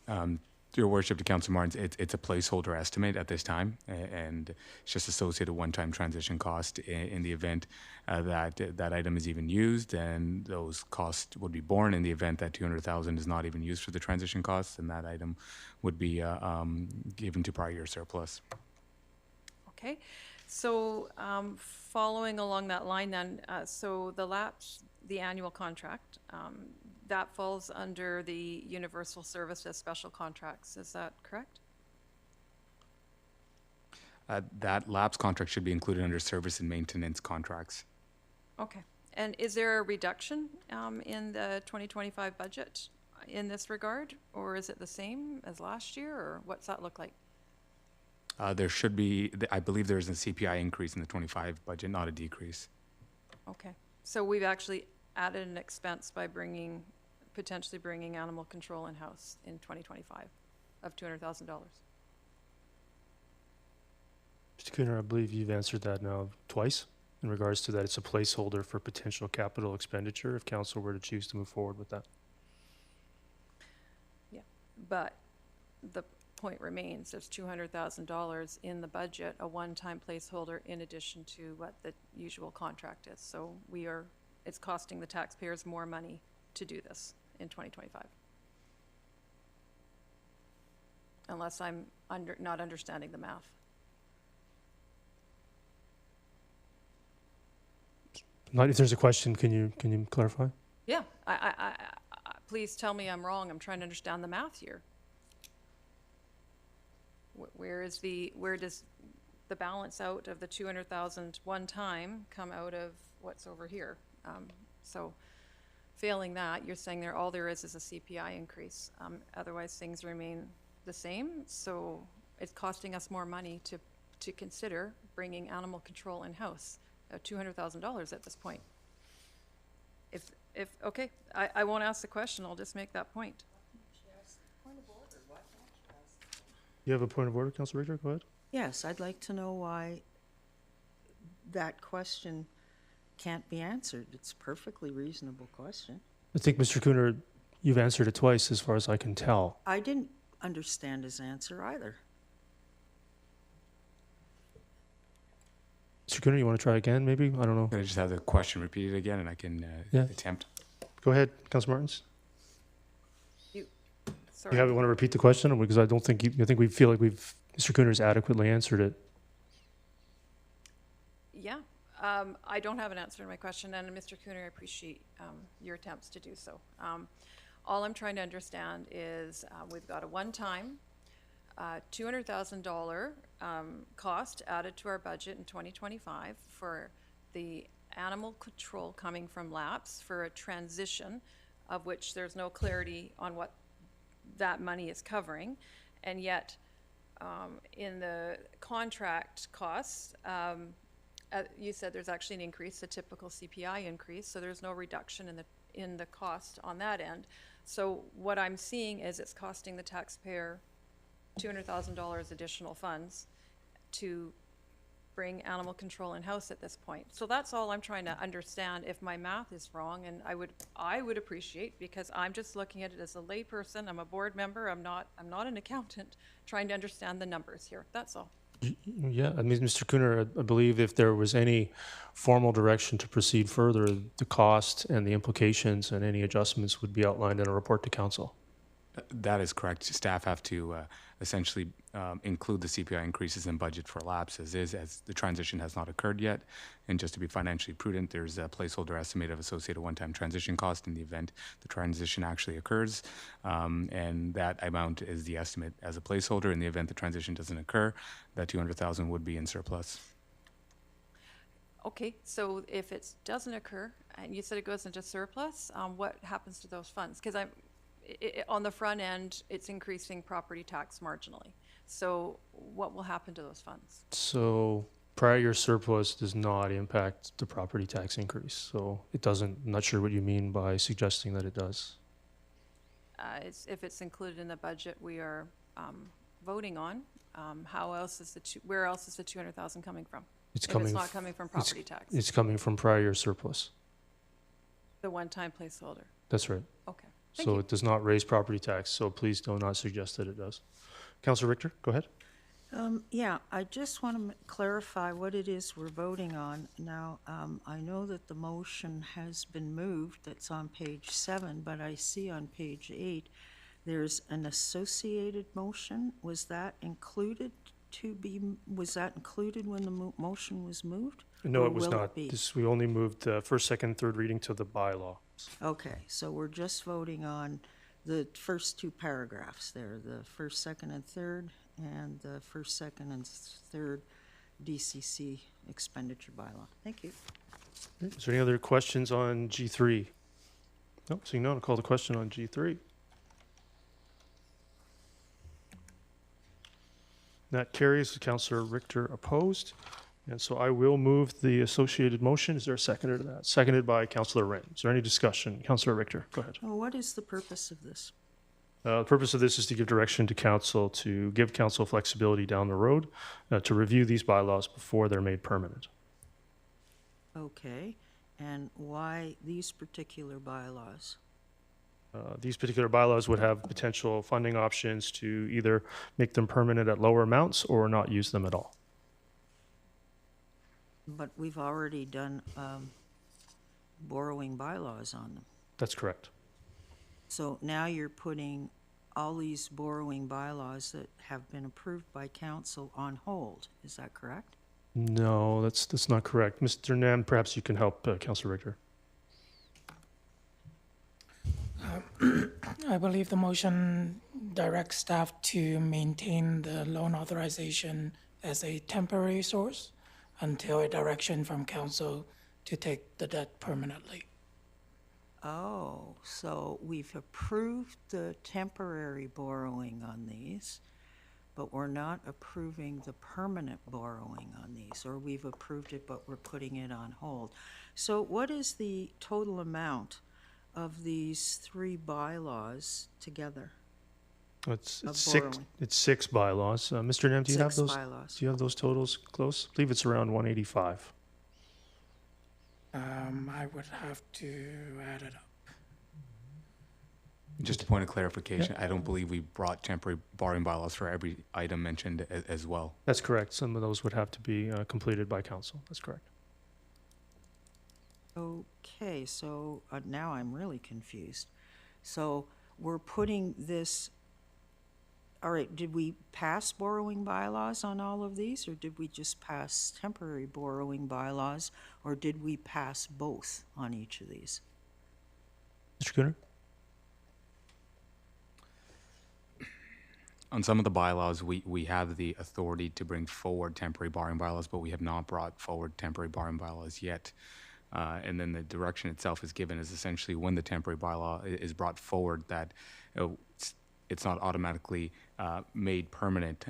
Cooner? Your Worship, to Councillor Martins, it's a placeholder estimate at this time, and it's just associated one-time transition cost in the event that item is even used, and those costs would be borne in the event that $200,000 is not even used for the transition costs, and that item would be given to prior year surplus. Okay, so following along that line then, so the annual contract, that falls under the Universal Services Special Contracts, is that correct? That lapse contract should be included under service and maintenance contracts. Okay, and is there a reduction in the 2025 budget in this regard, or is it the same as last year, or what's that look like? There should be, I believe there is a CPI increase in the 25 budget, not a decrease. Okay, so we've actually added an expense by potentially bringing animal control in-house in 2025 of $200,000. Mr. Cooner, I believe you've answered that now twice in regards to that it's a placeholder for potential capital expenditure if council were to choose to move forward with that. Yeah, but the point remains, there's $200,000 in the budget, a one-time placeholder in addition to what the usual contract is. So it's costing the taxpayers more money to do this in 2025. Unless I'm not understanding the math. If there's a question, can you clarify? Yeah, please tell me I'm wrong. I'm trying to understand the math here. Where does the balance out of the 200,000 one time come out of what's over here? So failing that, you're saying all there is a CPI increase. Otherwise, things remain the same. So it's costing us more money to consider bringing animal control in-house, $200,000 at this point. Okay, I won't ask the question, I'll just make that point. You have a point of order, Councilor Richter? Go ahead. Yes, I'd like to know why that question can't be answered. It's a perfectly reasonable question. I think, Mr. Cooner, you've answered it twice as far as I can tell. I didn't understand his answer either. Mr. Cooner, you want to try again, maybe? I don't know. Can I just have the question repeated again, and I can attempt? Go ahead, Councilor Martins. Sorry. You want to repeat the question? Because I don't think I think we feel like Mr. Cooner's adequately answered it. Yeah, I don't have an answer to my question, and Mr. Cooner, I appreciate your attempts to do so. All I'm trying to understand is we've got a one-time $200,000 cost added to our budget in 2025 for the animal control coming from lapse for a transition of which there's no clarity on what that money is covering, and yet in the contract costs, you said there's actually an increase, a typical CPI increase, so there's no reduction in the cost on that end. So what I'm seeing is it's costing the taxpayer $200,000 additional funds to bring animal control in-house at this point. So that's all I'm trying to understand if my math is wrong, and I would appreciate, because I'm just looking at it as a layperson, I'm a board member, I'm not an accountant, trying to understand the numbers here. That's all. Yeah, I mean, Mr. Cooner, I believe if there was any formal direction to proceed further, the cost and the implications and any adjustments would be outlined in a report to council. That is correct. Staff have to essentially include the CPI increases in budget for lapses as the transition has not occurred yet. And just to be financially prudent, there's a placeholder estimate of associated one-time transition cost in the event the transition actually occurs. And that amount is the estimate as a placeholder. In the event the transition doesn't occur, that $200,000 would be in surplus. Okay, so if it doesn't occur, and you said it goes into surplus, what happens to those funds? Because on the front end, it's increasing property tax marginally. So what will happen to those funds? So prior year surplus does not impact the property tax increase. So it doesn't. I'm not sure what you mean by suggesting that it does. If it's included in the budget we are voting on, where else is the 200,000 coming from? It's not coming from property tax. It's coming from prior year surplus. The one-time placeholder. That's right. Okay. So it does not raise property tax, so please do not suggest that it does. Councilor Richter, go ahead. Yeah, I just want to clarify what it is we're voting on. Now, I know that the motion has been moved, that's on page 7, but I see on page 8, there's an associated motion. Was that included when the motion was moved? No, Or it was will not. be? We only moved first, second, third reading to the bylaw. Okay, so we're just voting on the first two paragraphs there, the first, second, and third, and the first, second, and third DCC expenditure bylaw. Thank you. Is there any other questions on G3? No, seeing none, I'll call the question on G3. That carries. Councilor Richter opposed. And so I will move the associated motion. Is there a seconder to that? Seconded by Councilor Wren. Is there any discussion? Councilor Richter, go ahead. Well, what is the purpose of this? The purpose of this is to give direction to council, to give council flexibility down the road, to review these bylaws before they're made permanent. Okay, and why these particular bylaws? These particular bylaws would have potential funding options to either make them permanent at lower amounts or not use them at all. But we've already done borrowing bylaws on them. That's correct. So now you're putting all these borrowing bylaws that have been approved by council on hold. Is that correct? No, that's not correct. Mr. Nam, perhaps you can help Councillor Richter. I believe the motion directs staff to maintain the loan authorization as a temporary source until a direction from council to take the debt permanently. Oh, so we've approved the temporary borrowing on these, but we're not approving the permanent borrowing on these, or we've approved it, but we're putting it on hold. So what is the total amount of these three bylaws together? It's Of six. borrowing. It's six bylaws. Mr. Nem, do you have Six those? bylaws. Do you have those totals close? I believe it's around 185. I would have to add it up. Just a point of clarification, I don't believe we brought temporary borrowing bylaws for every item mentioned as well. That's correct. Some of those would have to be completed by council. That's correct. Okay, so now I'm really confused. So we're putting this, all right, did we pass borrowing bylaws on all of these, or did we just pass temporary borrowing bylaws, or did we pass both on each of these? Mr. Cooner? On some of the bylaws, we have the authority to bring forward temporary borrowing bylaws, but we have not brought forward temporary borrowing bylaws yet. And then the direction itself is given is essentially when the temporary bylaw is brought forward that it's not automatically made permanent,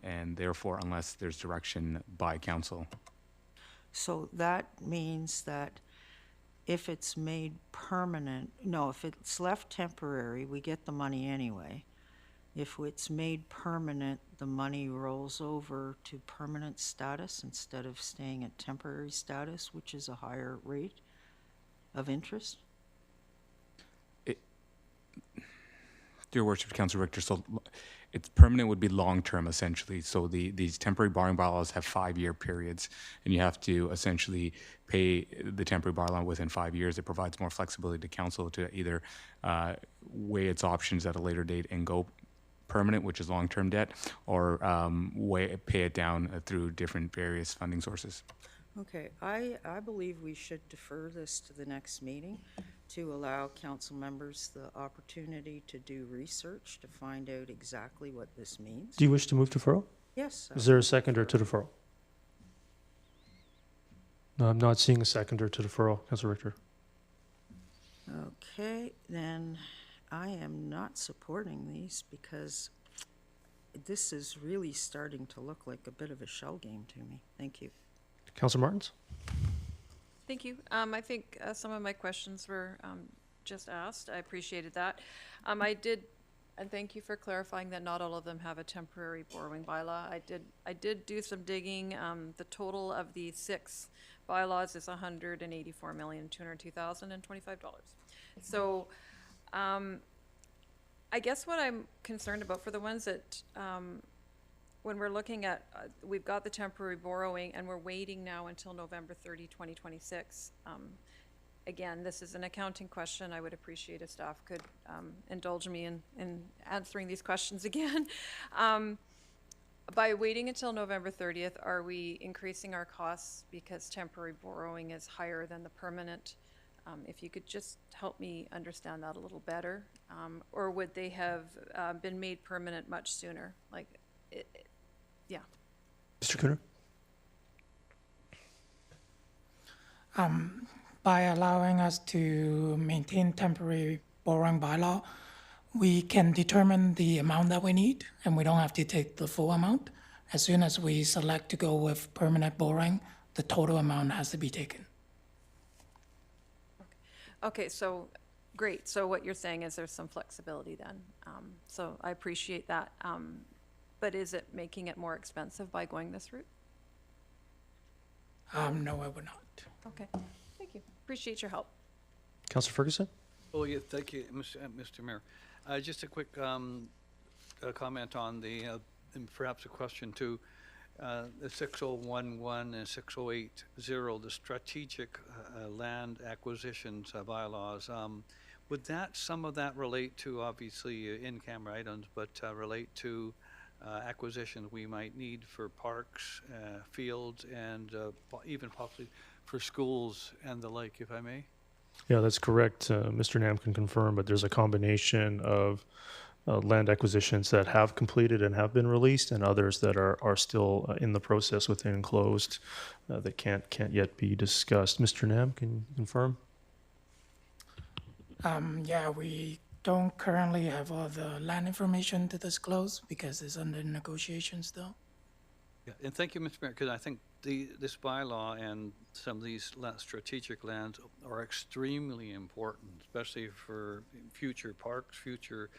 and therefore unless there's direction by council. So that means that if it's made permanent, no, if it's left temporary, we get the money anyway. If it's made permanent, the money rolls over to permanent status instead of staying at temporary status, which is a higher rate of interest? Dear Worship, Councillor Richter, so it's permanent would be long-term essentially. So these temporary borrowing bylaws have 5-year periods, and you have to essentially pay the temporary borrowing within 5 years. It provides more flexibility to council to either weigh its options at a later date and go permanent, which is long-term debt, or pay it down through different various funding sources. Okay, I believe we should defer this to the next meeting to allow council members the opportunity to do research to find out exactly what this means. Do you wish to move deferral? Yes. Is there a seconder to deferral? No, I'm not seeing a seconder to deferral, Councillor Richter. Okay, then I am not supporting these because this is really starting to look like a bit of a shell game to me. Thank you. Councillor Martins? Thank you. I think some of my questions were just asked. I appreciated that. I did, and thank you for clarifying that not all of them have a temporary borrowing bylaw. I did do some digging. The total of the 6 bylaws is $184,202,025. So I guess what I'm concerned about for the ones that when we're looking at, we've got the temporary borrowing and we're waiting now until November 30, 2026. Again, this is an accounting question. I would appreciate if staff could indulge me in answering these questions again. By waiting until November 30th, are we increasing our costs because temporary borrowing is higher than the permanent? If you could just help me understand that a little better. Or would they have been made permanent much sooner? Like, yeah. Mr. Cooner? By allowing us to maintain temporary borrowing bylaw, we can determine the amount that we need, and we don't have to take the full amount. As soon as we select to go with permanent borrowing, the total amount has to be taken. Okay, so great. So what you're saying is there's some flexibility then. So I appreciate that. But is it making it more expensive by going this route? No, I would not. Okay, thank you. Appreciate your help. Councillor Ferguson? Oh, yeah, thank you, Mr. Mayor. Just a quick comment on the, and perhaps a question too. The 6011 and 6080, the strategic land acquisitions bylaws. Would some of that relate to, obviously, in-camera items, but relate to acquisitions we might need for parks, fields, and even possibly for schools and the like, if I may? Yeah, that's correct. Mr. Nam can confirm, but there's a combination of land acquisitions that have completed and have been released, and others that are still in the process within closed that can't yet be discussed. Mr. Nam, can you confirm? Yeah, we don't currently have all the land information to disclose because it's under negotiations though. Yeah, and thank you, Mr. Mayor, because I think this bylaw and some of these strategic lands are extremely important, especially for future parks, future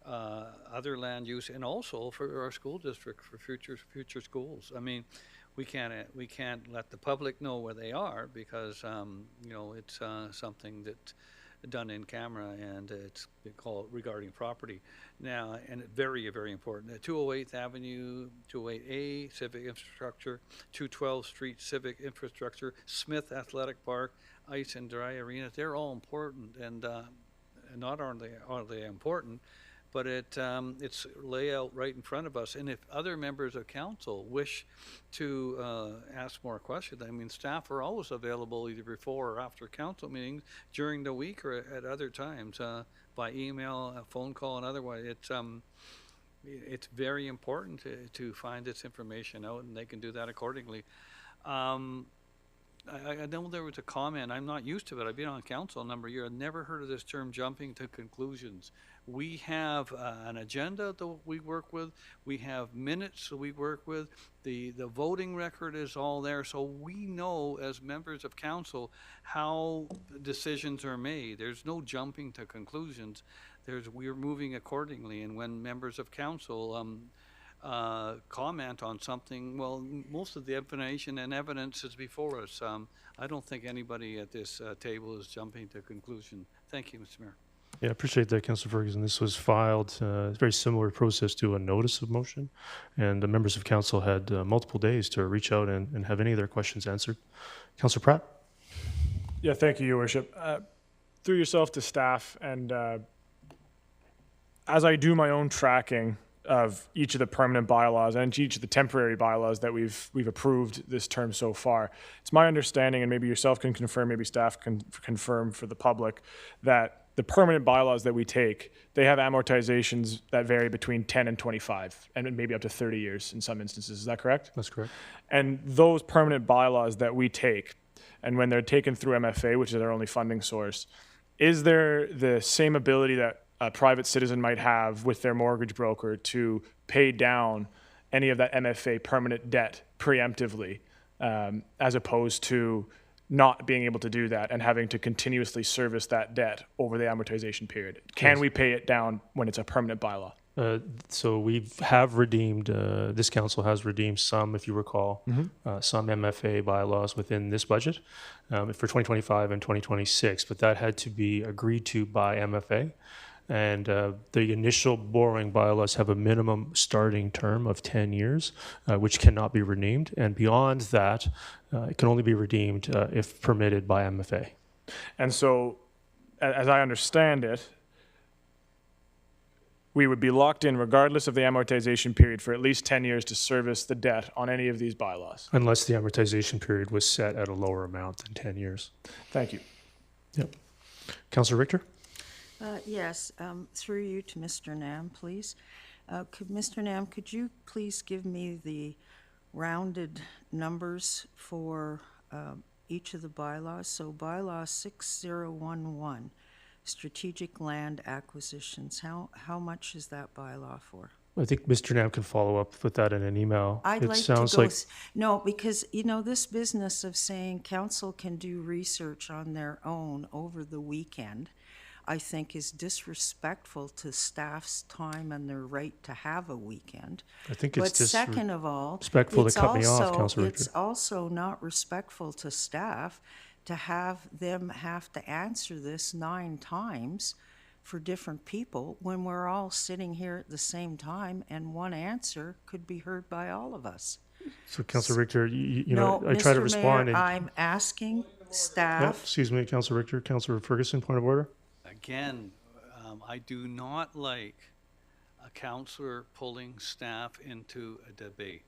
other land use, and also for our school district, for future schools. I mean, we can't let the public know where they are because you know, it's something that done in camera, and it's called regarding property now, and very, very important. 208th Avenue, 208A civic infrastructure, 212th Street civic infrastructure, Smith Athletic Park, ice and dry arena, they're all important, and not only are they important, but it's layout right in front of us. And if other members of council wish to ask more questions, I mean, staff are always available either before or after council meetings during the week or at other times by email, a phone call, and otherwise. It's very important to find this information out, and they can do that accordingly. I know there was a comment, I'm not used to it, I've been on council a number of years, I've never heard of this term jumping to conclusions. We have an agenda that we work with, we have minutes that we work with, the voting record is all there, so we know as members of council how decisions are made. There's no jumping to conclusions, we're moving accordingly, and when members of council comment on something, well, most of the information and evidence is before us. I don't think anybody at this table is jumping to conclusion. Thank you, Mr. Mayor. Yeah, I appreciate that, Councillor Ferguson. This was filed, a very similar process to a notice of motion, and the members of council had multiple days to reach out and have any of their questions answered. Councillor Pratt? Yeah, thank you, Your Worship. Through yourself to staff, and as I do my own tracking of each of the permanent bylaws and each of the temporary bylaws that we've approved this term so far, it's my understanding, and maybe yourself can confirm, maybe staff can confirm for the public, that the permanent bylaws that we take, they have amortizations that vary between 10 and 25, and maybe up to 30 years in some instances. Is that correct? That's correct. And those permanent bylaws that we take, and when they're taken through MFA, which is our only funding source, is there the same ability that a private citizen might have with their mortgage broker to pay down any of that MFA permanent debt preemptively, as opposed to not being able to do that and having to continuously service that debt over the amortization period? Can we pay it down when it's a permanent bylaw? So we have redeemed, this council has redeemed some, if you recall, some MFA bylaws within this budget for 2025 and 2026, but that had to be agreed to by MFA. And the initial borrowing bylaws have a minimum starting term of 10 years, which cannot be redeemed. And beyond that, it can only be redeemed if permitted by MFA. And so, as I understand it, we would be locked in regardless of the amortization period for at least 10 years to service the debt on any of these bylaws. Unless the amortization period was set at a lower amount than 10 years. Thank you. Yep. Councillor Richter? Yes, through you to Mr. Nam, please. Mr. Nam, could you please give me the rounded numbers for each of the bylaws? So bylaw 6011, strategic land acquisitions, how much is that bylaw for? I think Mr. Nam can follow up with that in an email. I'd like sounds to go, like no, because, you know, this business of saying council can do research on their own over the weekend, I think is disrespectful to staff's time and their right to have a weekend. I think it's but second of all, respectful it's to cut me off, also, Councillor it's Richter. also not respectful to staff to have them have to answer this 9 times for different people when we're all sitting here at the same time and one answer could be heard by all of us. So, Councillor Richter, you No, know, I try to Mr. respond. Mayor, and, I'm asking staff. yeah, excuse me, Councillor Richter. Councillor Ferguson, point of order. Again, I do not like a counselor pulling staff into a debate.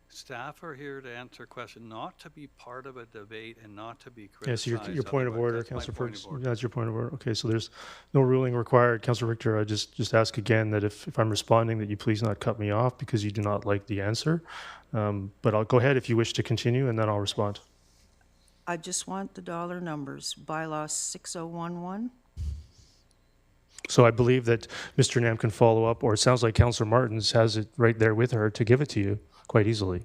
Staff are here to answer questions, not to be part of a debate and not to be Yes, criticized. your point of otherwise. order, That's my Councillor point of Ferguson. order. That's your point of order. Okay, so there's no ruling required. Councillor Richter, I just ask again that if I'm responding, that you please not cut me off because you do not like the answer. But I'll go ahead if you wish to continue, and then I'll respond. I just want the dollar numbers. Bylaw 6011. So I believe that Mr. Nam can follow up, or it sounds like Councillor Martins has it right there with her to give it to you quite easily.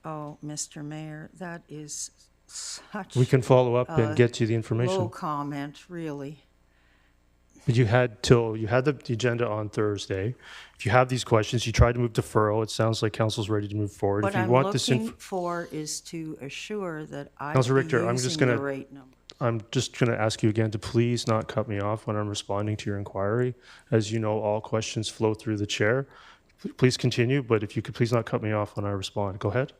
Oh, Mr. Mayor, that is such. We can follow up and get you the information. Low comment, really. But you had the agenda on Thursday. If you have these questions, you tried to move deferral. It sounds like council's ready to move forward. What If you I'm want this looking for is to assure that I'm Councillor Richter, using the right number. I'm just going to ask you again to please not cut me off when I'm responding to your inquiry. As you know, all questions flow through the chair. Please continue, but if you could please not cut me off when I respond. Go ahead.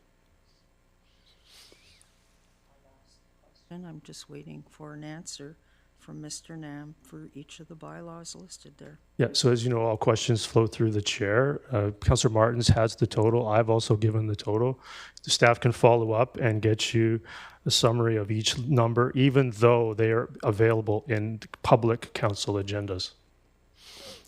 And I'm just waiting for an answer from Mr. Nam for each of the bylaws listed there. Yeah, so as you know, all questions flow through the chair. Councillor Martins has the total. I've also given the total. The staff can follow up and get you a summary of each number, even though they are available in public council agendas.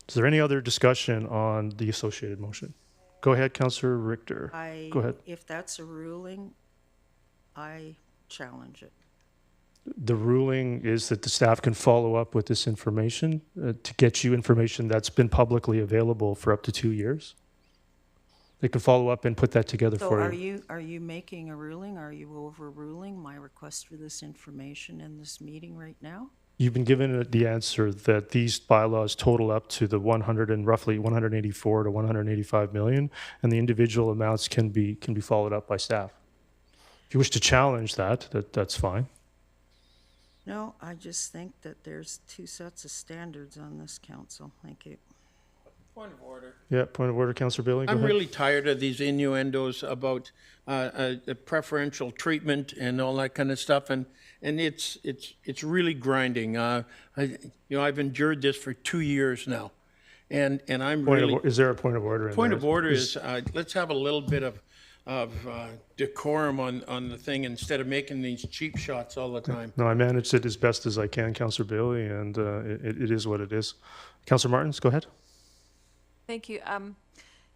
Is there any other discussion on the associated motion? Go ahead, Councillor Richter. Go ahead. If that's a ruling, I challenge it. The ruling is that the staff can follow up with this information to get you information that's been publicly available for up to 2 years. They can follow up and put that together So for you. are you making a ruling? Are you overruling my request for this information in this meeting right now? You've been given the answer that these bylaws total up to the roughly 184 to 185 million, and the individual amounts can be followed up by staff. If you wish to challenge that's fine. No, I just think that there's two sets of standards on this council. Thank you. Point of order. Yeah, point of order, Councillor Bailey. Go I'm ahead. really tired of these innuendos about preferential treatment and all that kind of stuff, and it's really grinding. I've endured this for 2 years now, and I'm really. Is there a point of order? Point of order is let's have a little bit of decorum on the thing instead of making these cheap shots all the time. No, I managed it as best as I can, Councillor Bailey, and it is what it is. Councillor Martins, go ahead. Thank you.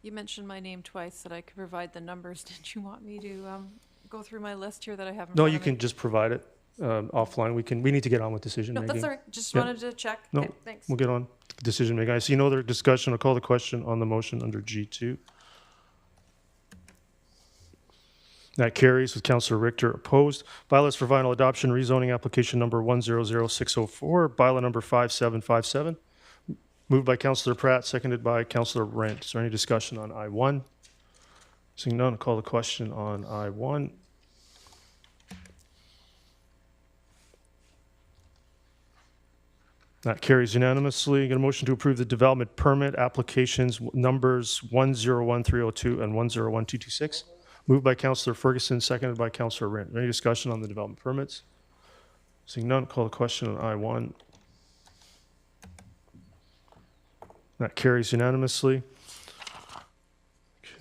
You mentioned my name twice, that I could provide the numbers. Did you want me to go through my list here that I have in No, front you of me? can just provide it offline. We need to get on with decision making. No, that's all right. Just Yeah. wanted to check. No, Okay, thanks. we'll get on decision making. I see no other discussion. I'll call the question on the motion under G2. That carries with Councillor Richter opposed. Bylaws for final adoption, rezoning application number 100604, bylaw number 5757. Moved by Councillor Pratt, seconded by Councillor Rent. Is there any discussion on I1? Seeing none, I'll call the question on I1. That carries unanimously. Get a motion to approve the development permit applications numbers 101302 and 101226. Moved by Councillor Ferguson, seconded by Councillor Rent. Any discussion on the development permits? Seeing none, call the question on I1. That carries unanimously.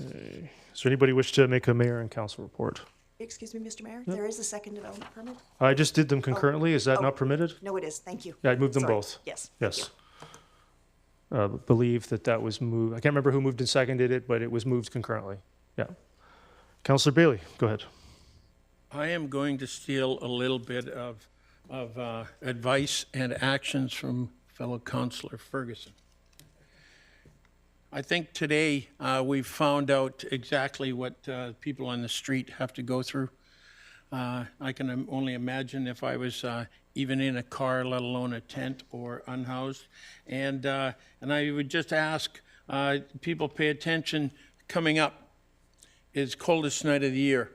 Okay. Is there anybody wish to make a mayor and council report? Excuse me, Mr. Mayor, there is a second development permit? I just did them concurrently. Is that not permitted? No, it is. Thank you. Yeah, I moved them Sorry. both. Yes. Yes. Believe that was moved. I can't remember who moved and seconded it, but it was moved concurrently. Yeah. Councillor Bailey, go ahead. I am going to steal a little bit of advice and actions from fellow Councillor Ferguson. I think today we've found out exactly what people on the street have to go through. I can only imagine if I was even in a car, let alone a tent or unhoused. And I would just ask people pay attention. Coming up is coldest night of the year.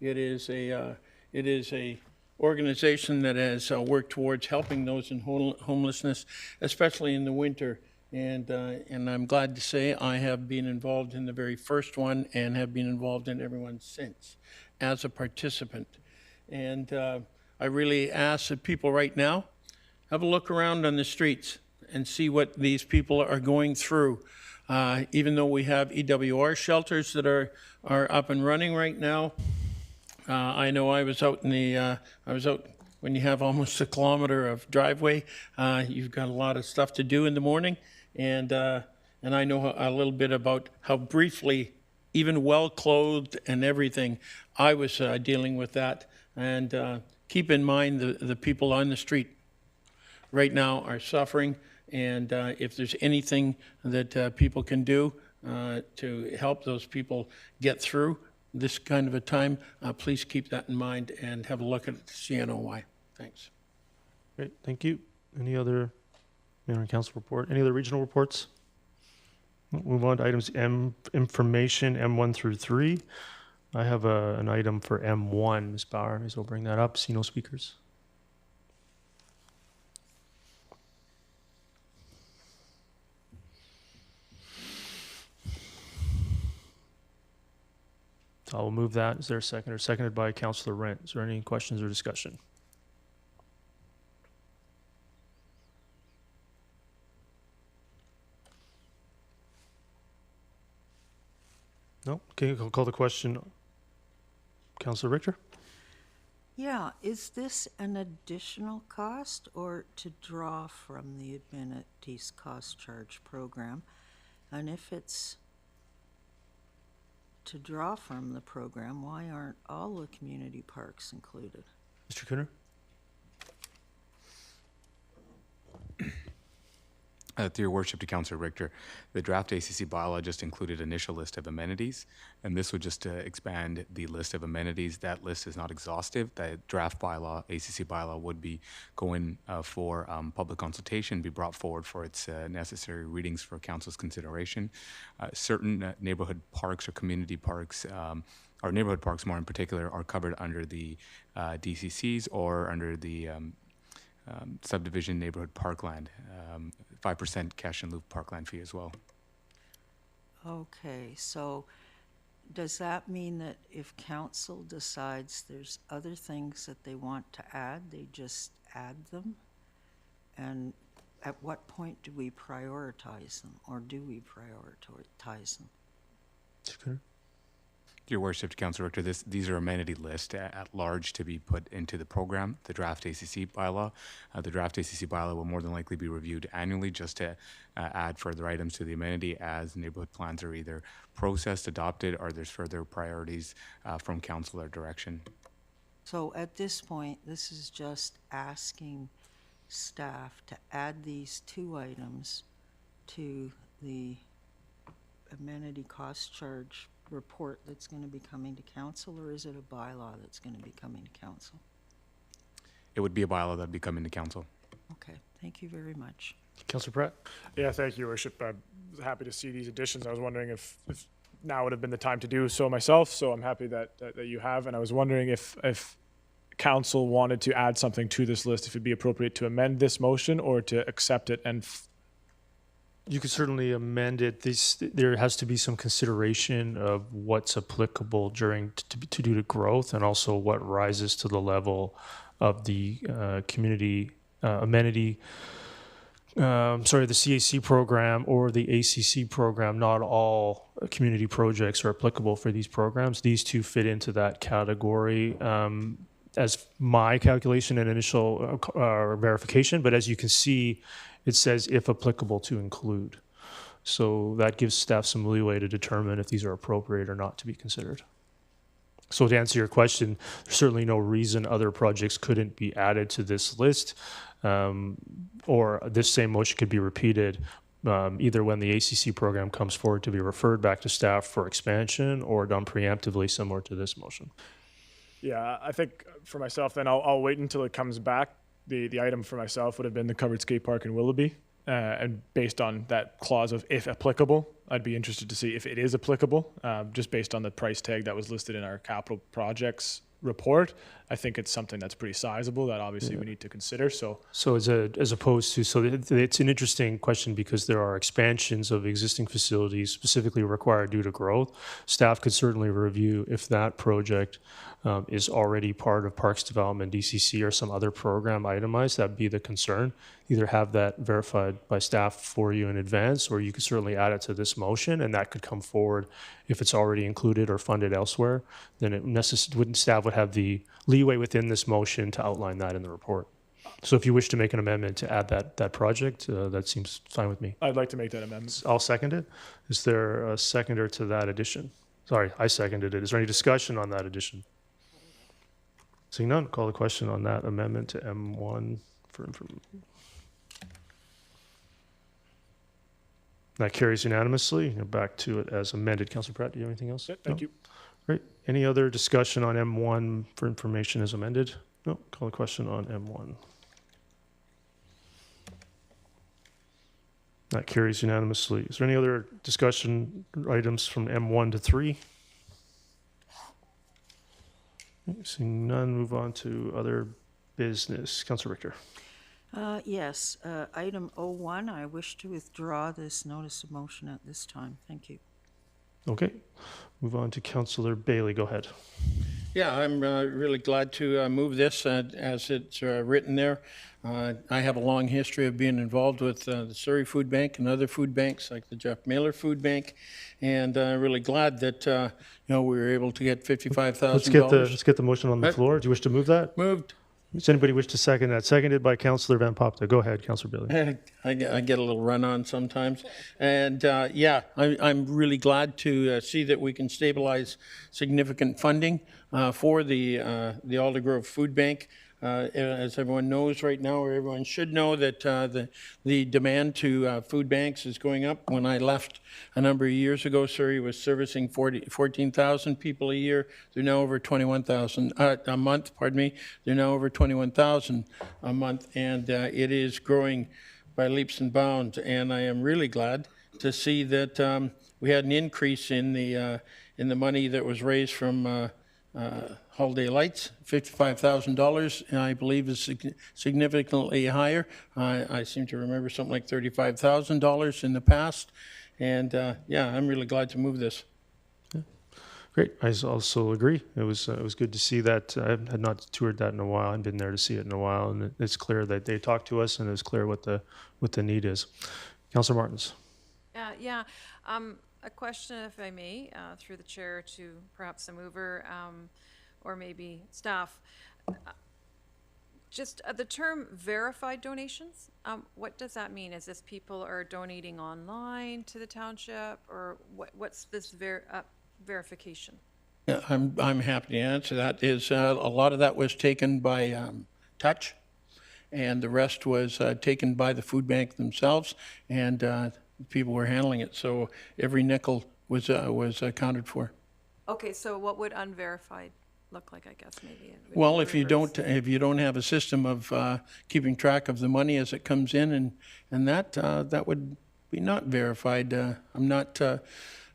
It is a organization that has worked towards helping those in homelessness, especially in the winter. And I'm glad to say I have been involved in the very first one and have been involved in every one since as a participant. And I really ask that people right now have a look around on the streets and see what these people are going through. Even though we have EWR shelters that are up and running right now, I know I was out when you have almost a kilometer of driveway, you've got a lot of stuff to do in the morning, and I know a little bit about how briefly, even well-clothed and everything, I was dealing with that. And keep in mind the people on the street right now are suffering, and if there's anything that people can do to help those people get through this kind of a time, please keep that in mind and have a look at CNOY. Thanks. Great, thank you. Any other Mayor and Council report? Any other regional reports? We'll move on to items information M1 through 3. I have an item for M1. Ms. Bauer, may as well bring that up. See no speakers. So I will move that. Is there a second? Or seconded by Councillor Rent. Is there any questions or discussion? No? Okay, I'll call the question. Councillor Richter? Yeah, is this an additional cost or to draw from the amenities cost charge program? And if it's to draw from the program, why aren't all the community parks included? Mr. Cooner? Through your worship to Councillor Richter, the draft ACC bylaw just included initial list of amenities, and this would just expand the list of amenities. That list is not exhaustive. The draft bylaw, ACC bylaw, would be going for public consultation, be brought forward for its necessary readings for Council's consideration. Certain neighborhood parks or community parks, or neighborhood parks more in particular, are covered under the DCCs or under the subdivision neighborhood parkland, 5% cash in lieu parkland fee as well. Okay, so does that mean that if council decides there's other things that they want to add, they just add them? And at what point do we prioritize them, or do we prioritize them? Your worship to Councillor Richter, these are amenity lists at large to be put into the program, the draft ACC bylaw. The draft ACC bylaw will more than likely be reviewed annually just to add further items to the amenity as neighborhood plans are either processed, adopted, or there's further priorities from council or direction. So at this point, this is just asking staff to add these two items to the amenity cost charge report that's going to be coming to council, or is it a bylaw that's going to be coming to council? It would be a bylaw that would be coming to council. Okay, thank you very much. Councillor Pratt? Yeah, thank you, Worship. I'm happy to see these additions. I was wondering if now would have been the time to do so myself, so I'm happy that you have. And I was wondering if council wanted to add something to this list, if it'd be appropriate to amend this motion or to accept it and you could certainly amend it. There has to be some consideration of what's applicable to do to growth, and also what rises to the level of the community amenity. The CAC program or the ACC program. Not all community projects are applicable for these programs. These two fit into that category. As my calculation and initial verification, but as you can see, it says if applicable to include. So that gives staff some leeway to determine if these are appropriate or not to be considered. So to answer your question, there's certainly no reason other projects couldn't be added to this list, or this same motion could be repeated either when the ACC program comes forward to be referred back to staff for expansion, or done preemptively similar to this motion. Yeah, I think for myself, then I'll wait until it comes back. The item for myself would have been the covered skate park in Willoughby. And based on that clause of if applicable, I'd be interested to see if it is applicable, just based on the price tag that was listed in our capital projects report. I think it's something that's pretty sizable that obviously we need to consider. So as opposed to, it's an interesting question because there are expansions of existing facilities specifically required due to growth. Staff could certainly review if that project is already part of Parks Development, DCC, or some other program itemized. That'd be the concern. either have that verified by staff for you in advance, or you could certainly add it to this motion, and that could come forward if it's already included or funded elsewhere. Then staff would have the leeway within this motion to outline that in the report. So if you wish to make an amendment to add that project, that seems fine with me. I'd like to make that amendment. I'll second it. Is there a seconder to that addition? Sorry, I seconded it. Is there any discussion on that addition? Seeing none, call the question on that amendment to M1 for information. That carries unanimously. Back to it as amended. Councillor Pratt, do you have anything else? Thank you. Great. Any other discussion on M1 for information as amended? No. Call the question on M1. That carries unanimously. Is there any other discussion items from M1 to 3? Seeing none, move on to other business. Councillor Richter. Yes, item 01, I wish to withdraw this notice of motion at this time. Thank you. Okay. Move on to Councillor Bailey. Go ahead. Yeah, I'm really glad to move this as it's written there. I have a long history of being involved with the Surrey Food Bank and other food banks like the Jeff Mailer Food Bank, and really glad that we were able to get $55,000. Let's get the motion on the floor. Do you wish to move that? Moved. Does anybody wish to second that? Seconded by Councillor Van Popta. Go ahead, Councillor Bailey. I get a little run on sometimes. And I'm really glad to see that we can stabilize significant funding for the Aldergrove Food Bank. As everyone knows right now, or everyone should know, that the demand to food banks is going up. When I left a number of years ago, Surrey was servicing 14,000 people a year. They're now over 21,000 a month. Pardon me. They're now over 21,000 a month, and it is growing by leaps and bounds. And I am really glad to see that we had an increase in the money that was raised from Holiday Lights. $55,000, I believe, is significantly higher. I seem to remember something like $35,000 in the past. And I'm really glad to move this. Yeah. Great. I also agree. It was good to see that. I had not toured that in a while. I've been there to see it in a while, and it's clear that they talked to us, and it's clear what the need is. Councillor Martins. A question, if I may, through the chair to perhaps the mover or maybe staff. Just the term verified donations, what does that mean? Is this people are donating online to the township, or what's this verification? Yeah, I'm happy to answer that. A lot of that was taken by Touch, and the rest was taken by the food bank themselves, and people were handling it. So every nickel was accounted for. Okay, so what would unverified look like, I guess, maybe? Well, if you don't have a system of keeping track of the money as it comes in, and that would be not verified. I'm not a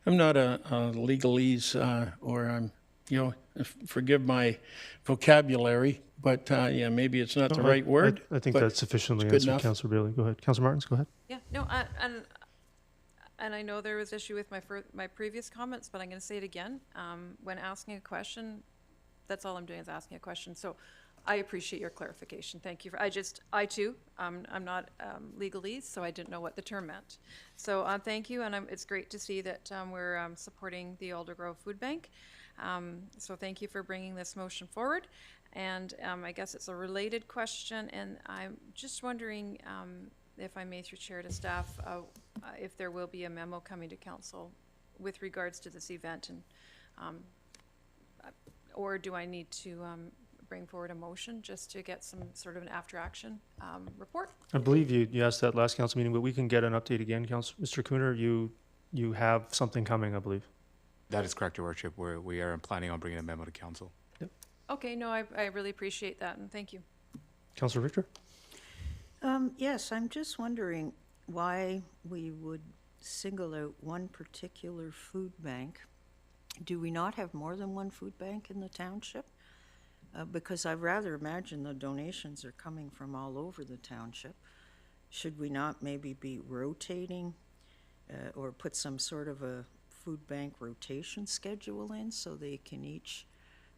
legalese, or forgive my vocabulary, but maybe it's not the right word. I think that's sufficiently answered, Councillor Bailey. Go ahead. Councillor Martins, go ahead. Yeah, no, and I know there was issue with my previous comments, but I'm going to say it again. When asking a question, that's all I'm doing is asking a question. So I appreciate your clarification. Thank you. I too, I'm not legalese, so I didn't know what the term meant. So thank you, and it's great to see that we're supporting the Aldergrove Food Bank. So thank you for bringing this motion forward. And I guess it's a related question, and I'm just wondering, if I may, through chair to staff, if there will be a memo coming to council with regards to this event, and or do I need to bring forward a motion just to get some sort of an after-action report? I believe you asked that last council meeting, but we can get an update again, Mr. Cooner. You have something coming, I believe. That is correct, Your Worship. We are planning on bringing a memo to council. Yep. Okay, no, I really appreciate that, and thank you. Councillor Richter? Yes, I'm just wondering why we would single out one particular food bank. Do we not have more than one food bank in the township? Because I rather imagine the donations are coming from all over the township. Should we not maybe be rotating or put some sort of a food bank rotation schedule in so they can each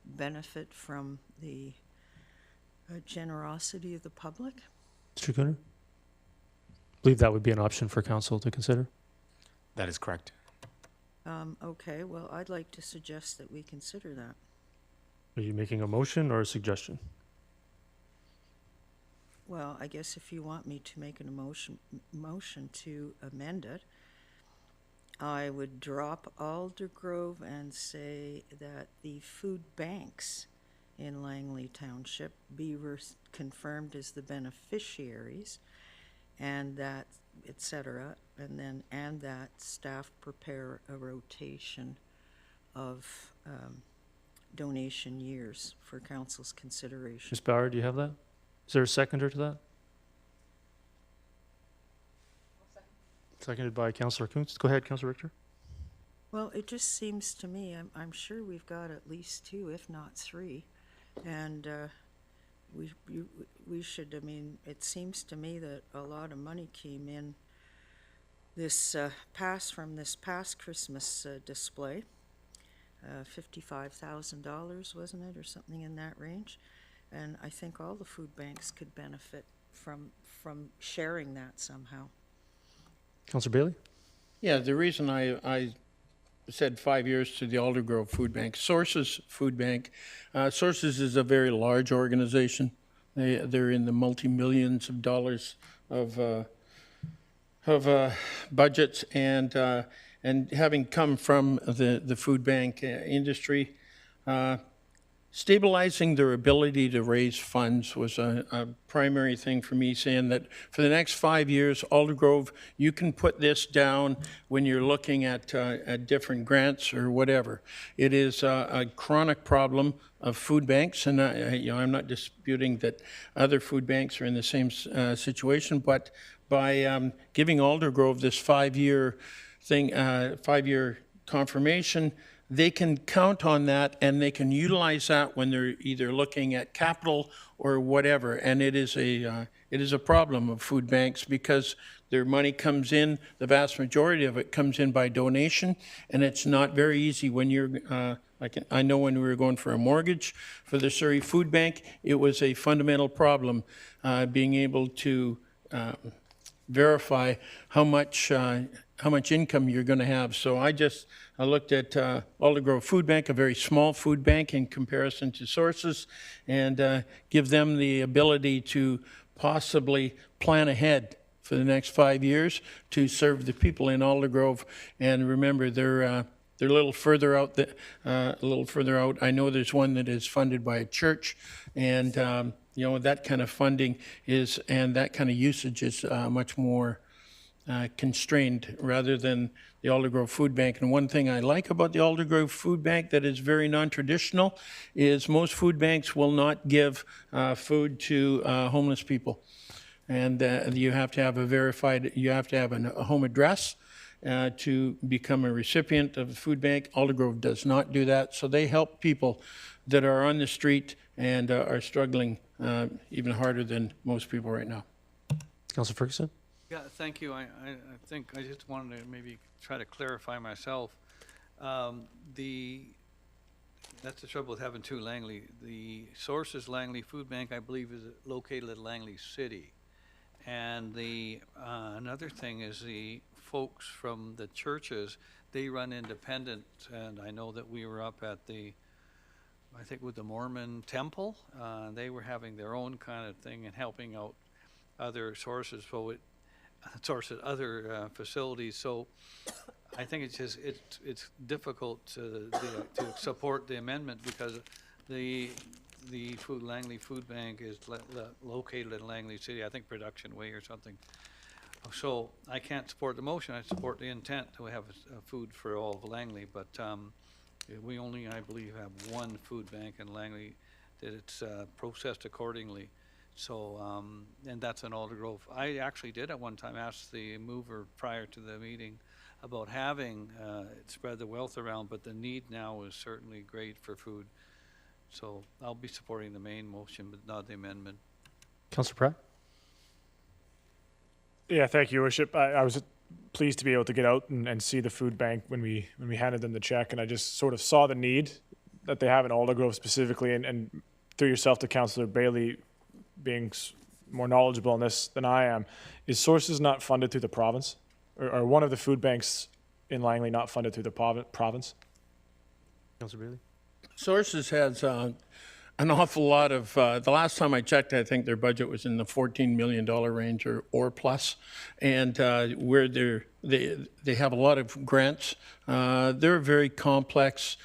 benefit from the generosity of the public? Mr. Cooner? believe that would be an option for council to consider. That is correct. Okay, well, I'd like to suggest that we consider that. Are you making a motion or a suggestion? Well, I guess if you want me to make an motion to amend it, I would drop Aldergrove and say that the food banks in Langley Township be confirmed as the beneficiaries, and that, et cetera, and that staff prepare a rotation of donation years for council's consideration. Ms. Bauer, do you have that? Is there a seconder to that? Seconded by Councillor Kuntz. Go ahead, Councillor Richter. Well, it just seems to me, I'm sure we've got at least 2, if not 3, and we should, I mean, it seems to me that a lot of money came in this from this past Christmas display, $55,000, wasn't it, or something in that range? And I think all the food banks could benefit from sharing that somehow. Councillor Bailey? Yeah, the reason I said 5 years to the Aldergrove Food Bank, Sources Food Bank. Sources is a very large organization. They're in the multi-millions of dollars of budgets, and having come from the food bank industry, stabilizing their ability to raise funds was a primary thing for me, saying that for the next 5 years, Aldergrove, you can put this down when you're looking at different grants or whatever. It is a chronic problem of food banks, and I'm not disputing that other food banks are in the same situation, but by giving Aldergrove this 5-year thing, 5-year confirmation, they can count on that, and they can utilize that when they're either looking at capital or whatever. And it is a problem of food banks because their money comes in, the vast majority of it comes in by donation, and it's not very easy when you're, I know when we were going for a mortgage for the Surrey Food Bank, it was a fundamental problem being able to verify how much income you're going to have. So I looked at Aldergrove Food Bank, a very small food bank in comparison to Sources, and give them the ability to possibly plan ahead for the next 5 years to serve the people in Aldergrove. And remember, they're a little further out. I know there's one that is funded by a church, and that kind of funding and that kind of usage is much more constrained rather than the Aldergrove Food Bank. And one thing I like about the Aldergrove Food Bank that is very non-traditional is most food banks will not give food to homeless people. And you have to have a home address to become a recipient of a food bank. Aldergrove does not do that. So they help people that are on the street and are struggling even harder than most people right now. Councillor Ferguson? Yeah, thank you. I think I just wanted to maybe try to clarify myself. That's the trouble with having 2 Langley. The Sources Langley Food Bank, I believe, is located in Langley City. And another thing is the folks from the churches, they run independent, and I know that we were up at I think with the Mormon temple, they were having their own kind of thing and helping out other sources, other facilities. So I think it's difficult to support the amendment because the Langley Food Bank is located in Langley City, I think Production Way or something. So I can't support the motion. I support the intent to have food for all of Langley, but we only, I believe, have one food bank in Langley that it's processed accordingly. So, and that's in Aldergrove. I actually did at one time ask the mover prior to the meeting about having spread the wealth around, but the need now is certainly great for food. So I'll be supporting the main motion, but not the amendment. Councillor Pratt? Yeah, thank you, Your Worship. I was pleased to be able to get out and see the food bank when we handed them the check, and I just sort of saw the need that they have in Aldergrove specifically, and through yourself to Councillor Bailey, being more knowledgeable on this than I am. Is Sources not funded through the province? Or one of the food banks in Langley not funded through the province? Councillor Bailey? Sources has an awful lot of, the last time I checked, I think their budget was in the $14 million range or plus. And where they have a lot of grants. They're a very complex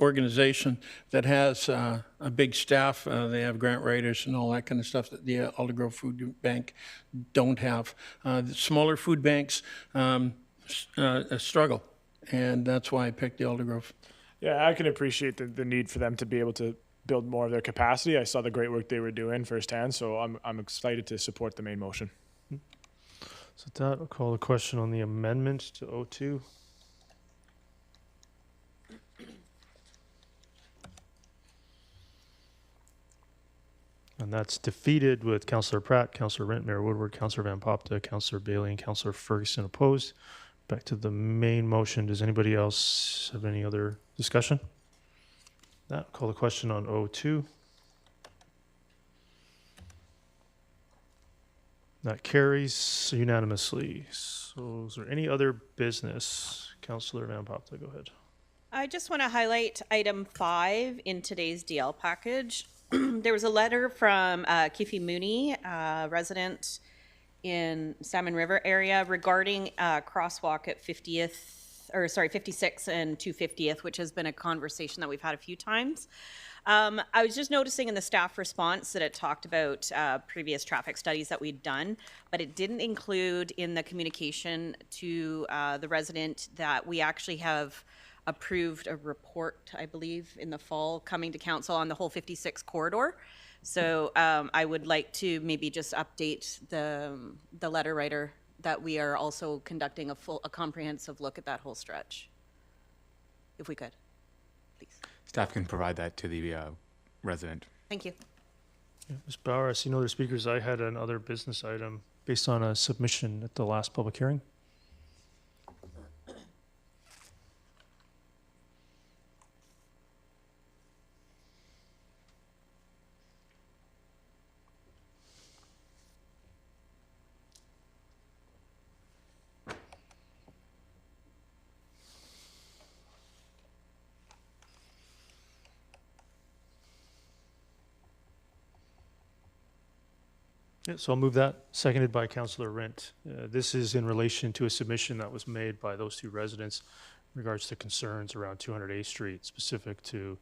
organization that has a big staff. They have grant writers and all that kind of stuff that the Aldergrove Food Bank don't have. The smaller food banks struggle, and that's why I picked the Aldergrove. Yeah, I can appreciate the need for them to be able to build more of their capacity. I saw the great work they were doing firsthand, so I'm excited to support the main motion. So with that, I'll call the question on the amendment to O2. And that's defeated with Councillor Pratt, Councillor Rent, Mayor Woodward, Councillor Van Popta, Councillor Bailey, and Councillor Ferguson opposed. Back to the main motion. Does anybody else have any other discussion? That, call the question on O2. That carries unanimously. So is there any other business? Councillor Van Popta, go ahead. I just want to highlight item 5 in today's DL package. There was a letter from Kifi Mooney, resident in Salmon River area, regarding a crosswalk at 56 and 250th, which has been a conversation that we've had a few times. I was just noticing in the staff response that it talked about previous traffic studies that we'd done, but it didn't include in the communication to the resident that we actually have approved a report, I believe, in the fall coming to council on the whole 56 corridor. So I would like to maybe just update the letter writer that we are also conducting a comprehensive look at that whole stretch, if we could, please. Staff can provide that to the resident. Thank you. Yeah, Ms. Bauer, I see no other speakers. I had another business item based on a submission at the last public hearing. Yeah, so I'll move that, seconded by Councillor Rent. This is in relation to a submission that was made by those two residents in regards to concerns around 200A Street, specific to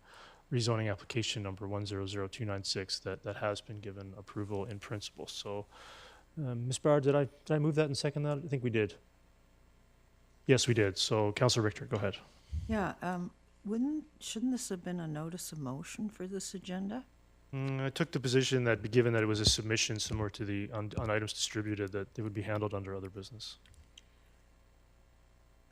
rezoning application number 100296 that has been given approval in principle. So, Ms. Bauer, did I move that and second that? I think we did. Yes, we did. So, Councillor Richter, go ahead. Yeah, shouldn't this have been a notice of motion for this agenda? I took the position that, given that it was a submission similar to the on items distributed, that it would be handled under other business.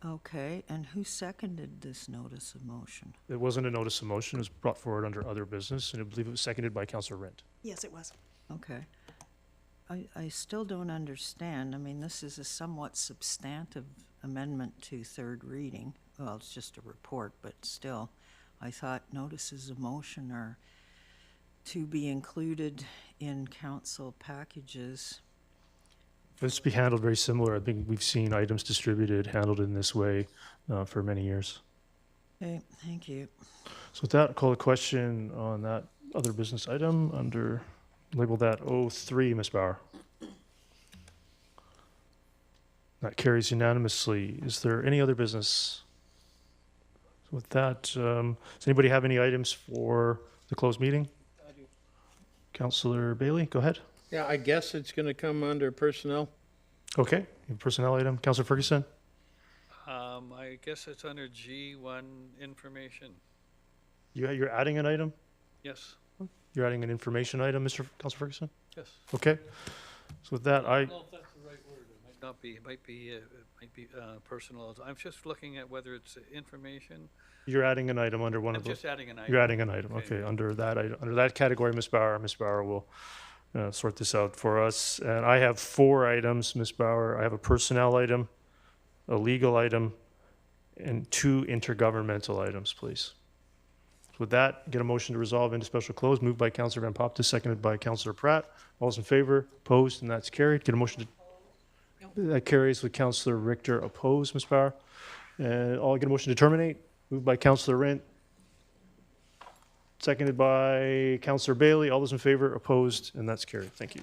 Okay, and who seconded this notice of motion? It wasn't a notice of motion. It was brought forward under other business, and I believe it was seconded by Councillor Rent. Yes, it was. Okay. I still don't understand. I mean, this is a somewhat substantive amendment to third reading. Well, it's just a report, but still, I thought notices of motion are to be included in council packages. This will be handled very similar. I think we've seen items distributed handled in this way for many years. Okay, thank you. So with that, I'll call a question on that other business item under, label that 03, Ms. Bauer. That carries unanimously. Is there any other business? So with that, does anybody have any items for the closed meeting? I do. Councillor Bailey, go ahead. Yeah, I guess it's going to come under personnel. Okay, personnel item. Councillor Ferguson? I guess it's under G1 information. You're adding an item? Yes. You're adding an information item, Councillor Ferguson? Yes. Okay. So with that, I don't know if that's the right word. It might not be. It might be personal. I'm just looking at whether it's information. You're adding an item under one I'm of those. just adding an item. You're adding an item. Okay. Under that item, under that category, Ms. Bauer will sort this out for us. And I have 4 items, Ms. Bauer. I have a personnel item, a legal item, and 2 intergovernmental items, please. With that, get a motion to resolve into special close, moved by Councillor Van Poptis, seconded by Councillor Pratt. All those in favor, opposed, and that's carried. Get a motion to, that carries with Councillor Richter opposed, Ms. Power. And I'll get a motion to terminate, moved by Councillor Rent, seconded by Councillor Bailey. All those in favor, opposed, and that's carried. Thank you.